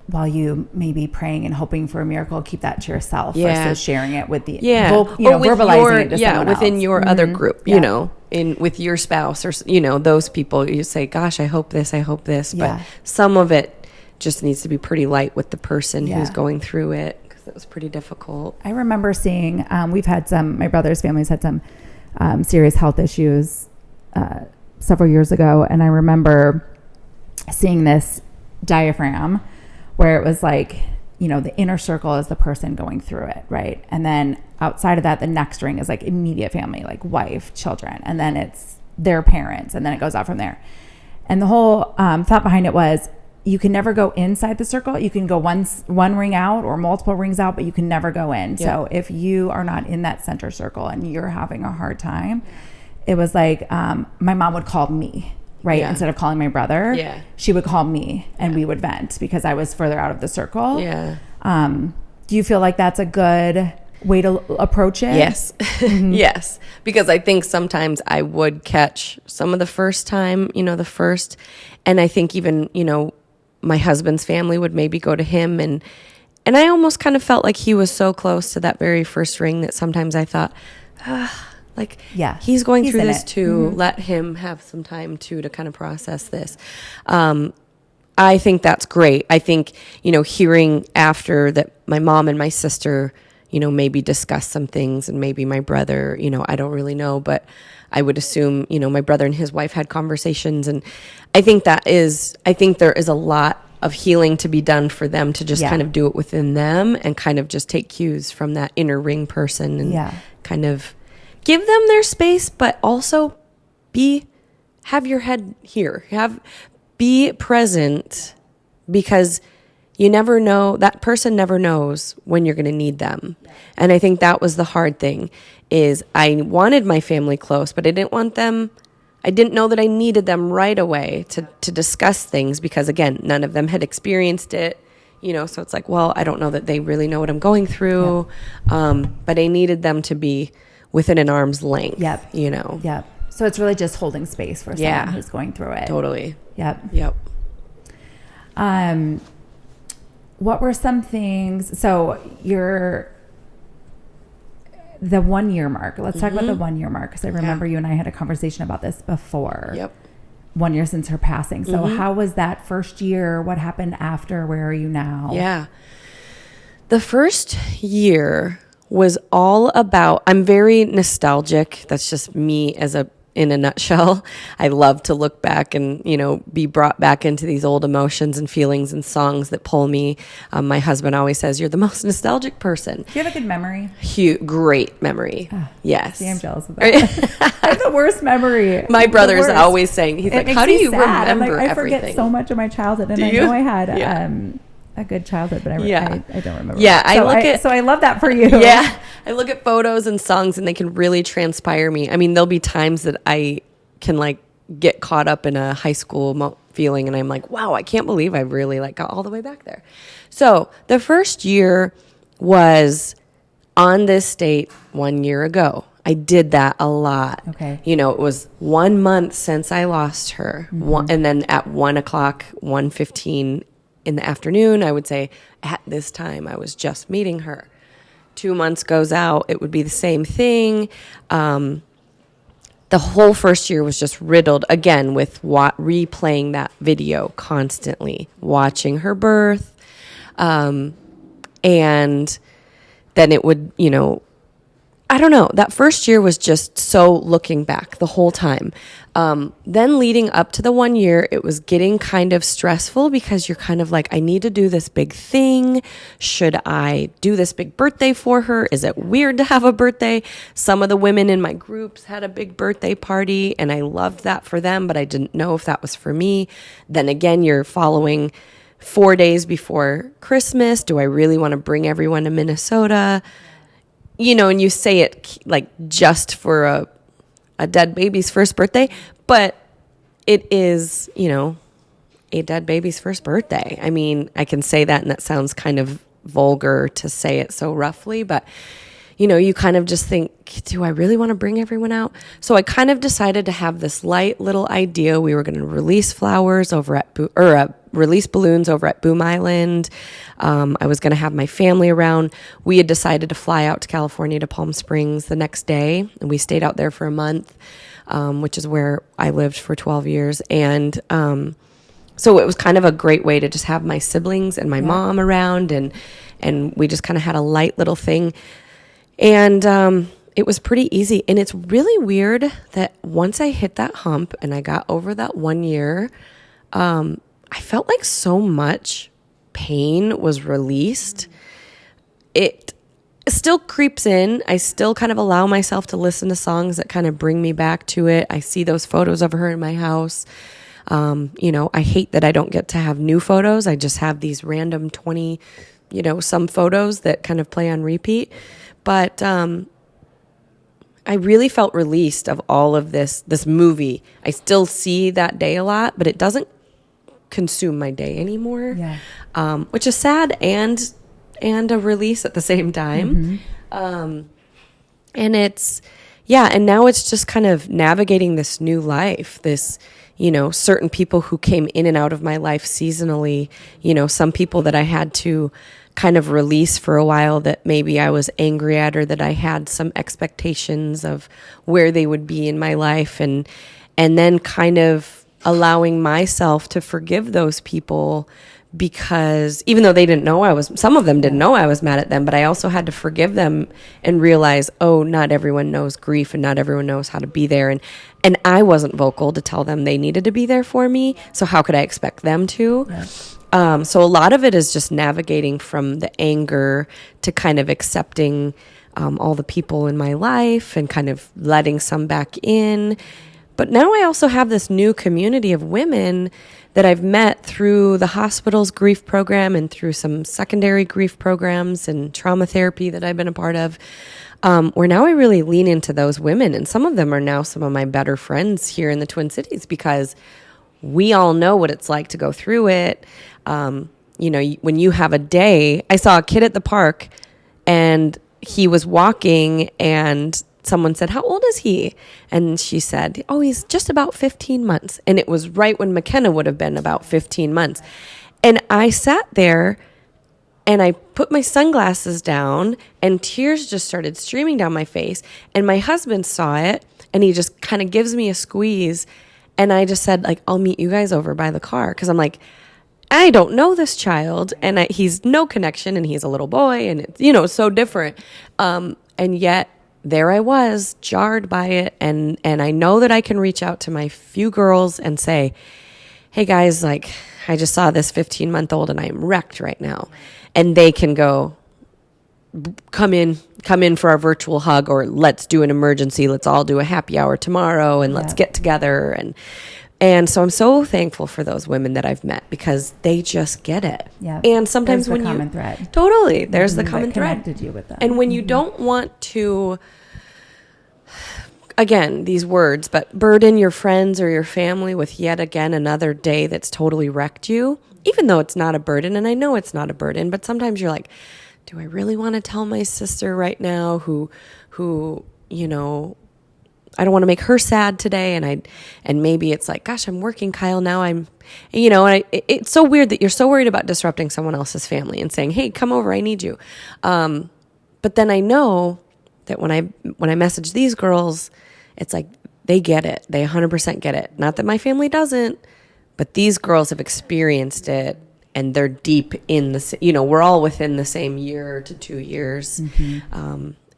while you may be praying and hoping for a miracle, keep that to yourself versus sharing it with the verbalizing it to someone else. Within your other group, with your spouse, or those people. You say, gosh, I hope this, but some of it just needs to be pretty light with the person who's going through it. It was pretty difficult. I remember seeing, my brother's family's had some serious health issues several years ago. And I remember seeing this diagram where it was like, the inner circle is the person going through it, right? And then outside of that, the next ring is like immediate family, like wife, children. And then it's their parents. And then it goes out from there. And the whole thought behind it was, you can never go inside the circle. You can go one ring out or multiple rings out, but you can never go in. Yeah. So if you are not in that center circle and you're having a hard time, it was like my mom would call me, right? Yeah. Instead of calling my brother, she would call me, and we would vent because I was further out of the circle. Yeah. Do you feel like that's a good way to approach it? Yes. Mm-hmm. Yes. Because I think sometimes I would catch some of the first time, and I think even, my husband's family would maybe go to him, and I almost kind of felt like he was so close to that very first ring that sometimes I thought, he's going through this too. Mm-hmm. Let him have some time too to kind of process this. I think that's great. I think, hearing after that my mom and my sister, maybe discuss some things, and maybe my brother, I don't really know, but I would assume, my brother and his wife had conversations. And I think there is a lot of healing to be done for them to just kind of do it within them, and kind of just take cues from that inner ring person, and kind of give them their space, but also have your head here, be present, because you never know, that person never knows when you're going to need them. And I think that was the hard thing, is I wanted my family close, but I didn't know that I needed them right away to discuss things, because again, none of them had experienced it, so it's like, well, I don't know that they really know what I'm going through. But I needed them to be within an arm's length. Yep. So it's really just holding space for someone who's going through it. Totally. Yep. What were some things, so the 1 year mark, let's talk about the 1 year mark, because I remember you and I had a conversation about this before. 1 year since her passing. So how was that first year? What happened after? Where are you now? Yeah. The first year was all about, I'm very nostalgic. That's just me as a in a nutshell. I love to look back and, be brought back into these old emotions and feelings and songs that pull me. My husband always says, you're the most nostalgic person. Do you have a good memory? Great memory. Yes. See, I'm jealous of that. I have the worst memory. My brother's always saying, he's like, how do you sad. remember I everything? forget so much of my childhood. And I know I had a good childhood, but I don't remember. Yeah, I love that for you. Yeah, I look at photos and songs and they can really transpire me. I mean, there'll be times that I can like get caught up in a high school feeling and I'm like, wow, I can't believe I really like got all the way back there. So the first year was on this date 1 year ago. I did that a lot. Okay. It was 1 month since I lost her. And then at 1:00, 1:15 in the afternoon, I would say, at this time, I was just meeting her. 2 months goes out, it would be the same thing. The whole first year was just riddled, again, with replaying that video constantly, watching her birth. And then it would, I don't know. That first year was just so looking back the whole time. Then leading up to the 1 year, it was getting kind of stressful because you're kind of like, I need to do this big thing. Should I do this big birthday for her? Is it weird to have a birthday? Some of the women in my groups had a big birthday party and I loved that for them, but I didn't know if that was for me. Then again, you're following 4 days before Christmas. Do I really want to bring everyone to Minnesota? And you say it like just for a dead baby's first birthday, but it is, a dead baby's first birthday. I mean, I can say that and that sounds kind of vulgar to say it so roughly, but you kind of just think, do I really want to bring everyone out? So I kind of decided to have this light little idea. We were going to release flowers over at, release balloons over at Boom Island. I was going to have my family around. We had decided to fly out to California to Palm Springs the next day. And we stayed out there for a month, which is where I lived for 12 years. And so it was kind of a great way to just have my siblings and my mom around. And we just kind of had a light little thing. And it was pretty easy. And it's really weird that once I hit that hump and I got over that 1 year, I felt like so much pain was released. It still creeps in. I still kind of allow myself to listen to songs that kind of bring me back to it. I see those photos of her in my house. I hate that I don't get to have new photos. I just have these random 20, some photos that kind of play on repeat. But I really felt released of all of this movie. I still see that day a lot, but it doesn't consume my day anymore, which is sad and a release at the same time. And it's, and now it's just kind of navigating this new life, this, certain people who came in and out of my life seasonally, some people that I had to kind of release for a while that maybe I was angry at, or that I had some expectations of where they would be in my life, and then kind of allowing myself to forgive those people, because even though they didn't know some of them didn't know I was mad at them, but I also had to forgive them and realize, not everyone knows grief and not everyone knows how to be there. And I wasn't vocal to tell them they needed to be there for me. So how could I expect them to? Yeah. So a lot of it is just navigating from the anger to kind of accepting all the people in my life and kind of letting some back in. But now I also have this new community of women that I've met through the hospital's grief program and through some secondary grief programs and trauma therapy that I've been a part of, where now I really lean into those women. And some of them are now some of my better friends here in the Twin Cities, because we all know what it's like to go through it. When you have a day, I saw a kid at the park and he was walking and someone said, "How old is he?" And she said, "Oh, he's just about 15 months. And it was right when McKenna would have been about 15 months. And I sat there and I put my sunglasses down and tears just started streaming down my face. And my husband saw it and he just kind of gives me a squeeze. And I just said, I'll meet you guys over by the car. Because I'm like, I don't know this child. And he's no connection and he's a little boy and it's, so different. And yet there I was, jarred by it. And I know that I can reach out to my few girls and say, hey guys, like, I just saw this 15-month-old and I'm wrecked right now. And they can go, come in for our virtual hug, or let's do an emergency. Let's all do a happy hour tomorrow and let's get together. And so I'm so thankful for those women that I've met, because they just get it. Yeah. And sometimes there's when the common thread. Totally, there's the common thread. Connected you with them. And when you don't want to, again, these words, but burden your friends or your family with yet again another day that's totally wrecked you, even though it's not a burden. And I know it's not a burden, but sometimes you're like, do I really want to tell my sister right now who, you know, I don't want to make her sad today. And maybe it's like, gosh, I'm working, Kyle. Now I'm, you know, and it's so weird that you're so worried about disrupting someone else's family and saying, hey, come over, I need you. But then I know that when I message these girls, it's like, they get it. They 100% get it. Not that my family doesn't, but these girls have experienced it, and they're deep in the, you know, we're all within the same year to 2 years.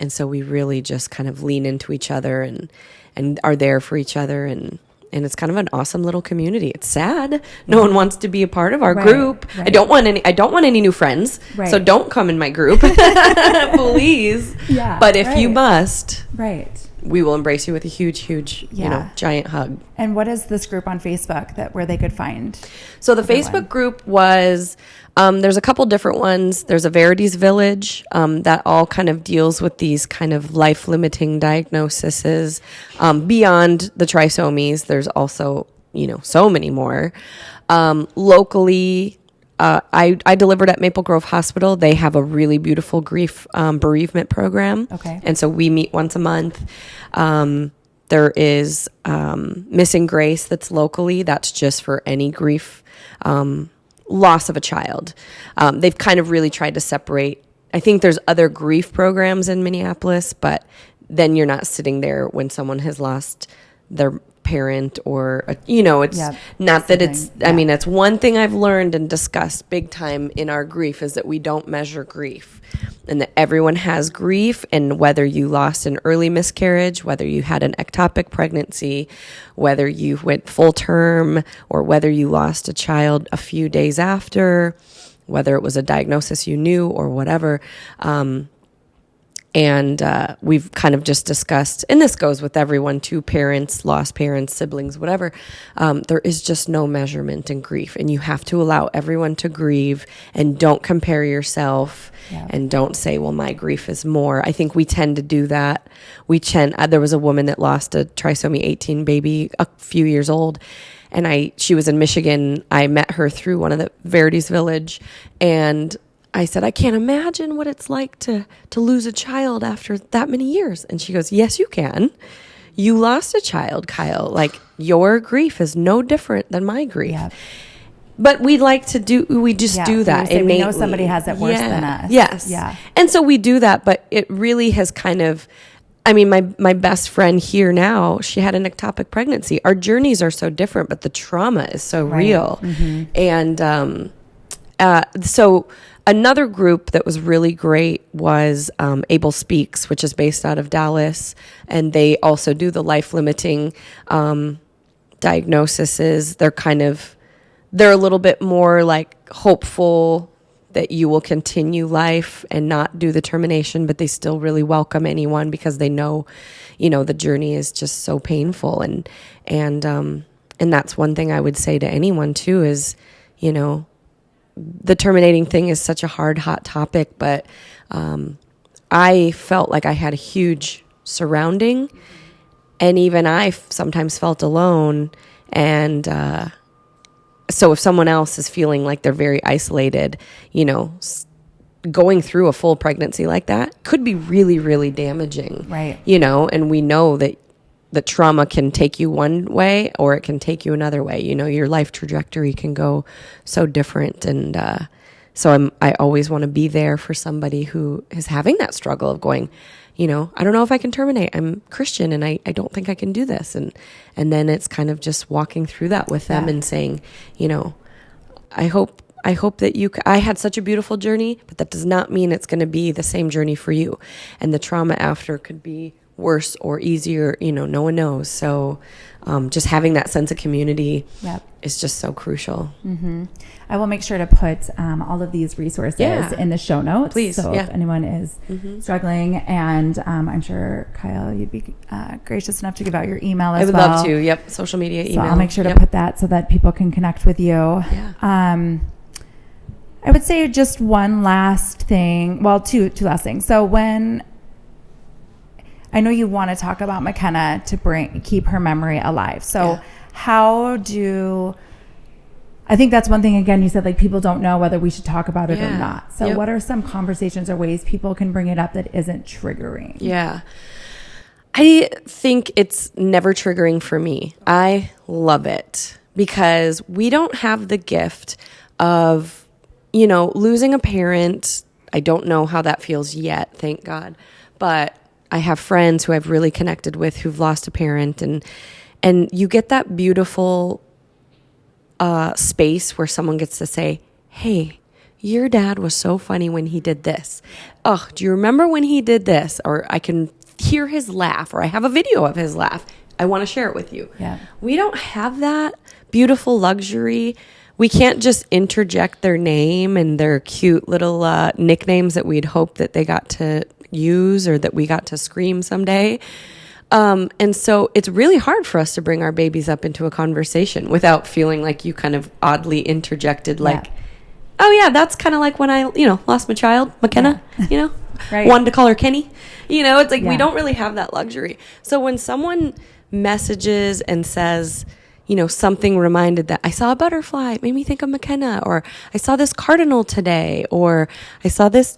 And so we really just kind of lean into each other and are there for each other. And it's kind of an awesome little community. It's sad. No one wants to be a part of our group. Right. I don't want any new friends. Right. So don't come in my group, please. Yeah. But if you must, we will embrace you with a huge, you know, giant hug. And what is this group on Facebook where they could find? So the Facebook group was, there's a couple different ones. There's a Verity's Village that all kind of deals with these kind of life-limiting diagnoses. Beyond the trisomies, there's also, you know, so many more. Locally, I delivered at Maple Grove Hospital. They have a really beautiful grief bereavement program. Okay. And so we meet once a month. There is Missing Grace that's locally. That's just for any grief, loss of a child. They've kind of really tried to separate. I think there's other grief programs in Minneapolis, but then you're not sitting there when someone has lost their parent or, you know, it's not that it's, I mean, that's one thing I've learned and discussed big time in our grief is that we don't measure grief, and that everyone has grief. And whether you lost an early miscarriage, whether you had an ectopic pregnancy, whether you went full term, or whether you lost a child a few days after, whether it was a diagnosis you knew or whatever, and we've kind of just discussed, and this goes with everyone too, parents, lost parents, siblings, whatever. There is just no measurement in grief, and you have to allow everyone to grieve, and don't compare yourself, and don't say, well, my grief is more. I think we tend to do that. There was a woman that lost a trisomy 18 baby a few years old, and she was in Michigan. I met her through one of the Verity's Village, and I said, I can't imagine what it's like to lose a child after that many years. And she goes, yes, you can. You lost a child, Kyle. Like, your grief is no different than my grief. Yeah. But we do that. We know somebody has it worse than us. Yes. Yeah. And so we do that, but it really has kind of, I mean, my best friend here now, she had an ectopic pregnancy. Our journeys are so different, but the trauma is so real. And so another group that was really great was Able Speaks, which is based out of Dallas, and they also do the life-limiting diagnoses. They're a little bit more like hopeful that you will continue life and not do the termination, but they still really welcome anyone because they know, you know, the journey is just so painful. And that's one thing I would say to anyone too is, you know, the terminating thing is such a hot topic, but I felt like I had a huge surrounding, and even I sometimes felt alone. And so if someone else is feeling like they're very isolated, you know, going through a full pregnancy like that could be really, really damaging. Right. You know, and we know that the trauma can take you one way or it can take you another way. You know, your life trajectory can go so different. And so I always want to be there for somebody who is having that struggle of going, you know, I don't know if I can terminate. I'm Christian and I don't think I can do this. And then it's kind of just walking through that with them and saying, you know, I hope I hope that I had such a beautiful journey, but that does not mean it's going to be the same journey for you. And the trauma after could be worse or easier, no one knows. So just having that sense of community is just so crucial. Mm-hmm. I will make sure to put all of these resources in the show notes. Please. So if anyone is struggling, and I'm sure, Kyle, you'd be gracious enough to give out your email as well. I would love to. Yep. Social media, email. So I'll make sure to put that so that people can connect with you. Yeah. I would say just one last thing. Well, two last things. So when I know you want to talk about McKenna to keep her memory alive. So how I think that's one thing, again, you said like people don't know whether we should talk about it or not. So what are some conversations or ways people can bring it up that isn't triggering? Yeah. I think it's never triggering for me. I love it because we don't have the gift of, losing a parent. I don't know how that feels yet, thank God. But I have friends who I've really connected with who've lost a parent, and you get that beautiful space where someone gets to say, hey, your dad was so funny when he did this. Oh, do you remember when he did this? Or I can hear his laugh, or I have a video of his laugh. I want to share it with you. Yeah. We don't have that beautiful luxury. We can't just interject their name and their cute little nicknames that we'd hope that they got to use or that we got to scream someday. And so it's really hard for us to bring our babies up into a conversation without feeling like you kind of oddly interjected, like, oh yeah, that's kind of like when I, lost my child, McKenna, Right. wanted to call her Kenny. It's like we don't really have that luxury. So when someone messages and says, something reminded that I saw a butterfly, it made me think of McKenna, or I saw this cardinal today, or I saw this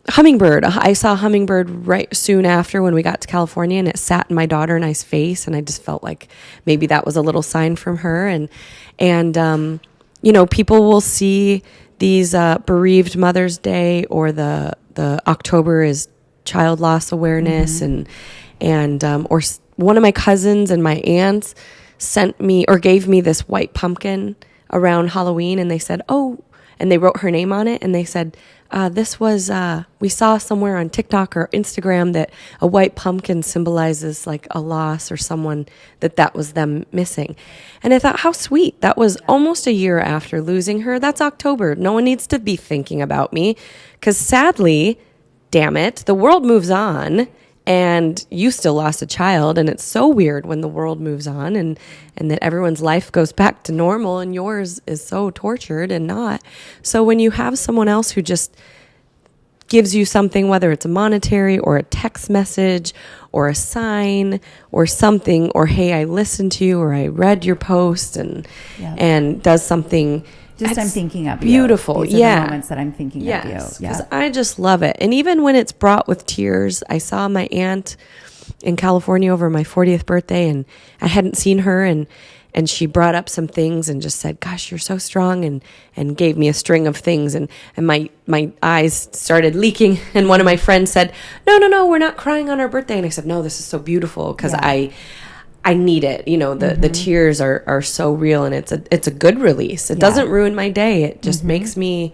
hummingbird. I saw a hummingbird right soon after when we got to California, and it sat in my daughter and I's face, and I just felt like maybe that was a little sign from her. And people will see these bereaved Mother's Day, or the October is child loss awareness, and or one of my cousins and my aunts sent me or gave me this white pumpkin around Halloween, and they said, oh, and they wrote her name on it, and they said, this was, we saw somewhere on TikTok or Instagram that a white pumpkin symbolizes like a loss or someone that was them missing. And I thought, how sweet. That was almost a year after losing her. That's October. No one needs to be thinking about me, because sadly, damn it, the world moves on. And you still lost a child, and it's so weird when the world moves on and that everyone's life goes back to normal and yours is so tortured and not. So when you have someone else who just gives you something, whether it's a monetary or a text message or a sign or something, or hey, I listened to you, or I read your post, and does something. Just I'm thinking of you. Beautiful. These are the moments that I'm thinking of you. Because I just love it. And even when it's brought with tears, I saw my aunt in California over my 40th birthday, and I hadn't seen her, and she brought up some things and just said, gosh, you're so strong, and gave me a string of things, and my eyes started leaking, and one of my friends said, no, we're not crying on our birthday. And I said, no, this is so beautiful, because I need it. The tears are so real, and it's a good release. It doesn't ruin my day. It just makes me,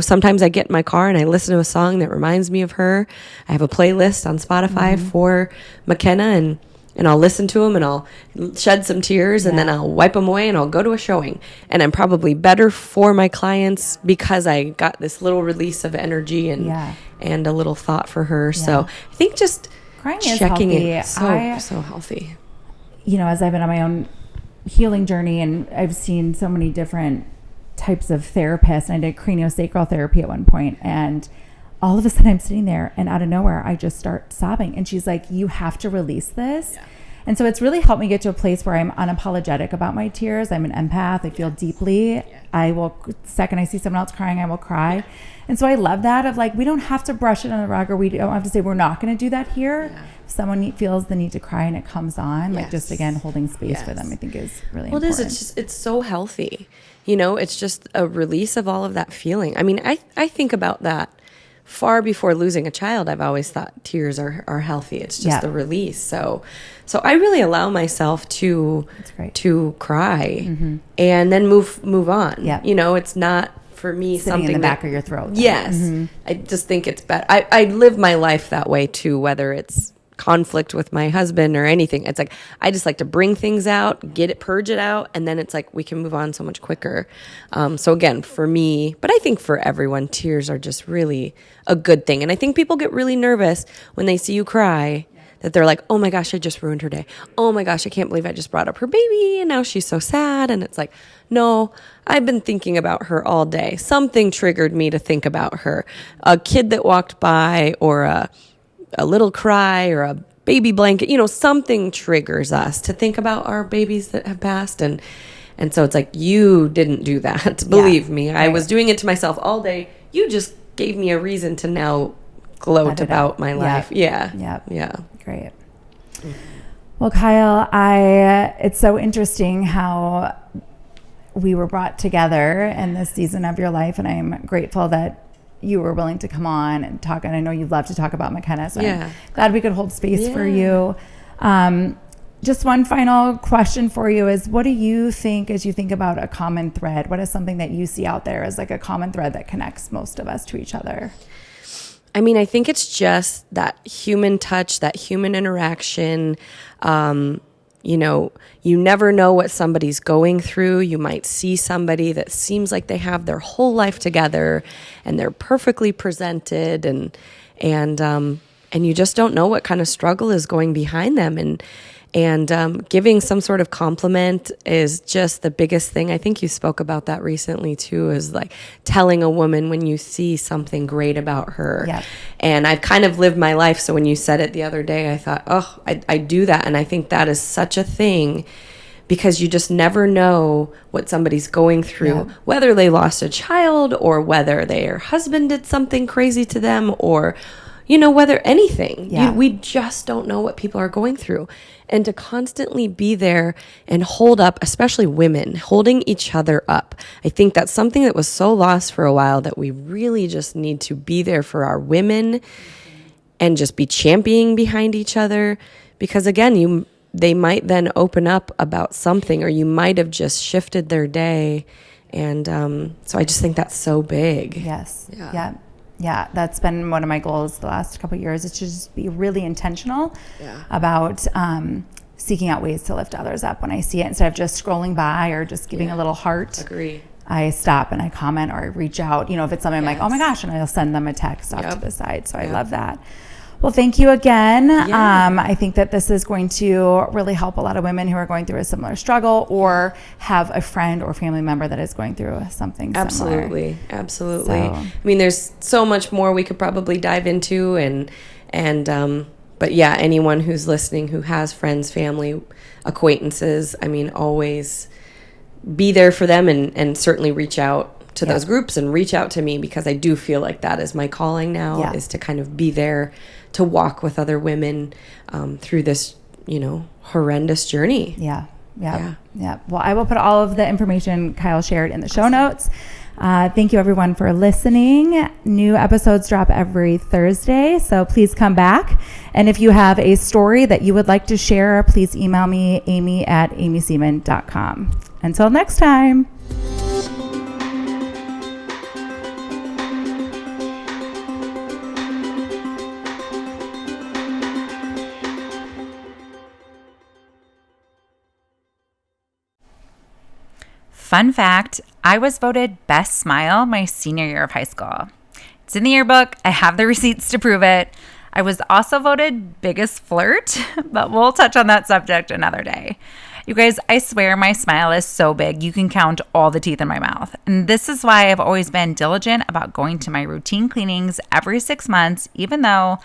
sometimes I get in my car and I listen to a song that reminds me of her. I have a playlist on Spotify for McKenna, and I'll listen to them, and I'll shed some tears, and then I'll wipe them away, and I'll go to a showing. And I'm probably better for my clients because I got this little release of energy and a little thought for her. So I think just crying checking is healthy. It so healthy. As I've been on my own healing journey, and I've seen so many different types of therapists, and I did craniosacral therapy at one point, and all of a sudden I'm sitting there, and out of nowhere I just start sobbing, and she's like, you have to release this. And so it's really helped me get to a place where I'm unapologetic about my tears. I'm an empath. I feel deeply. I will, the second I see someone else crying, I will cry. And so I love that, of like, we don't have to brush it on the rug, or we don't have to say we're not going to do that here. If someone feels the need to cry and it comes on, like, just again holding space for them, I think is really important. Well, it is. It's so healthy. It's just a release of all of that feeling. I mean, I think about that far before losing a child, I've always thought tears are healthy. It's just a release. So I really allow myself to cry and then move on. Yeah. It's not for me sitting something in the back of your throat. Yes. I just think it's better. I live my life that way too, whether it's conflict with my husband or anything. It's like I just like to bring things out, purge it out, and then it's like we can move on so much quicker. So again, for me, but I think for everyone, tears are just really a good thing. And I think people get really nervous when they see you cry, that they're like, oh my gosh, I just ruined her day. Oh my gosh, I can't believe I just brought up her baby and now she's so sad. And it's like, no, I've been thinking about her all day. Something triggered me to think about her. A kid that walked by, or a little cry, or a baby blanket, something triggers us to think about our babies that have passed. And so it's like, you didn't do that. Believe me. I was doing it to myself all day. You just gave me a reason to now gloat about my life. Yeah. Great. Well, Kyle, it's so interesting how we were brought together in this season of your life. And I'm grateful that you were willing to come on and talk. And I know you love to talk about McKenna, so I'm glad we could hold space for you. Just one final question for you is, what do you think as you think about a common thread? What is something that you see out there as like a common thread that connects most of us to each other? I mean, I think it's just that human touch, that human interaction. You never know what somebody's going through. You might see somebody that seems like they have their whole life together and they're perfectly presented, and you just don't know what kind of struggle is going behind them. And giving some sort of compliment is just the biggest thing. I think you spoke about that recently too, is like telling a woman when you see something great about her. Yeah. And I've kind of lived my life. So when you said it the other day, I thought, I do that. And I think that is such a thing, because you just never know what somebody's going through, whether they lost a child or whether their husband did something crazy to them, or whether anything. We just don't know what people are going through. And to constantly be there and hold up, especially women, holding each other up. I think that's something that was so lost for a while, that we really just need to be there for our women and just be championing behind each other. Because again, they might then open up about something, or you might have just shifted their day. And so I just think that's so big. Yes. Yeah, that's been one of my goals the last couple of years, is to just be really intentional about seeking out ways to lift others up when I see it, instead of just scrolling by or just giving a little heart. Agree. I stop and I comment, or I reach out. If it's something I'm like, oh my gosh, and I'll send them a text off to the side. So I love that. Well, thank you again. I think that this is going to really help a lot of women who are going through a similar struggle, or have a friend or family member that is going through something similar. Absolutely. So, I mean, there's so much more we could probably dive into, but yeah, anyone who's listening who has friends, family, acquaintances, I mean, always be there for them, and certainly reach out to those groups and reach out to me, because I do feel like that is my calling now, is to kind of be there to walk with other women through this, horrendous journey. Yeah. Well, I will put all of the information Kyle shared in the show notes. Thank you everyone for listening. New episodes drop every Thursday, so please come back. And if you have a story that you would like to share, please email me, amy@amyseaman.com. Until next time. Fun fact, I was voted best smile my senior year of high school. It's in the yearbook. I have the receipts to prove it. I was also voted biggest flirt, but we'll touch on that subject another day. You guys, I swear my smile is so big you can count all the teeth in my mouth. And this is why I've always been diligent about going to my routine cleanings every 6 months, even though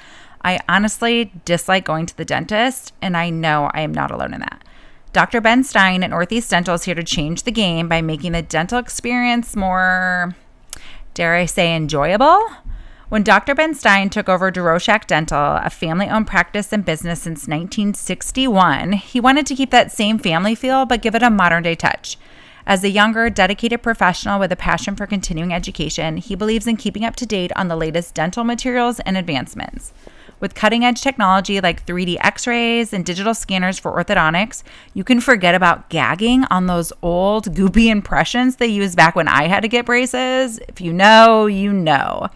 I honestly dislike going to the dentist, and I know I am not alone in that. Dr. Ben Stein at Northeast Dental is here to change the game by making the dental experience more, dare I say, enjoyable. When Dr. Ben Stein took over DuRochak Dental, a family-owned practice and business since 1961, he wanted to keep that same family feel but give it a modern-day touch. As a younger, dedicated professional with a passion for continuing education, he believes in keeping up to date on the latest dental materials and advancements. With cutting-edge technology like 3D x-rays and digital scanners for orthodontics, you can forget about gagging on those old, goopy impressions they used back when I had to get braces. If you know, you know.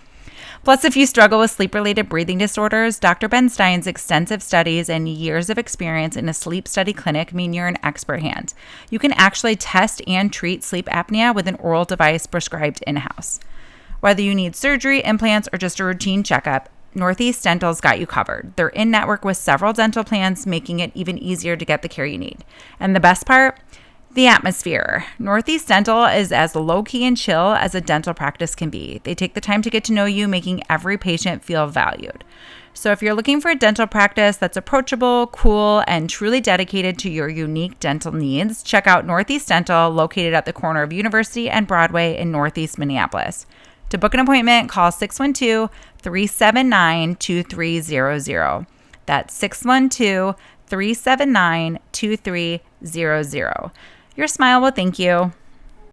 Plus, if you struggle with sleep-related breathing disorders, Dr. Ben Stein's extensive studies and years of experience in a sleep study clinic mean you're in expert hands. You can actually test and treat sleep apnea with an oral device prescribed in-house. Whether you need surgery, implants, or just a routine checkup, Northeast Dental's got you covered. They're in network with several dental plans, making it even easier to get the care you need. And the best part? The atmosphere. Northeast Dental is as low-key and chill as a dental practice can be. They take the time to get to know you, making every patient feel valued. So if you're looking for a dental practice that's approachable, cool, and truly dedicated to your unique dental needs, check out Northeast Dental, located at the corner of University and Broadway in Northeast Minneapolis. To book an appointment, call 612-379-2300. That's 612-379-2300. Your smile will thank you.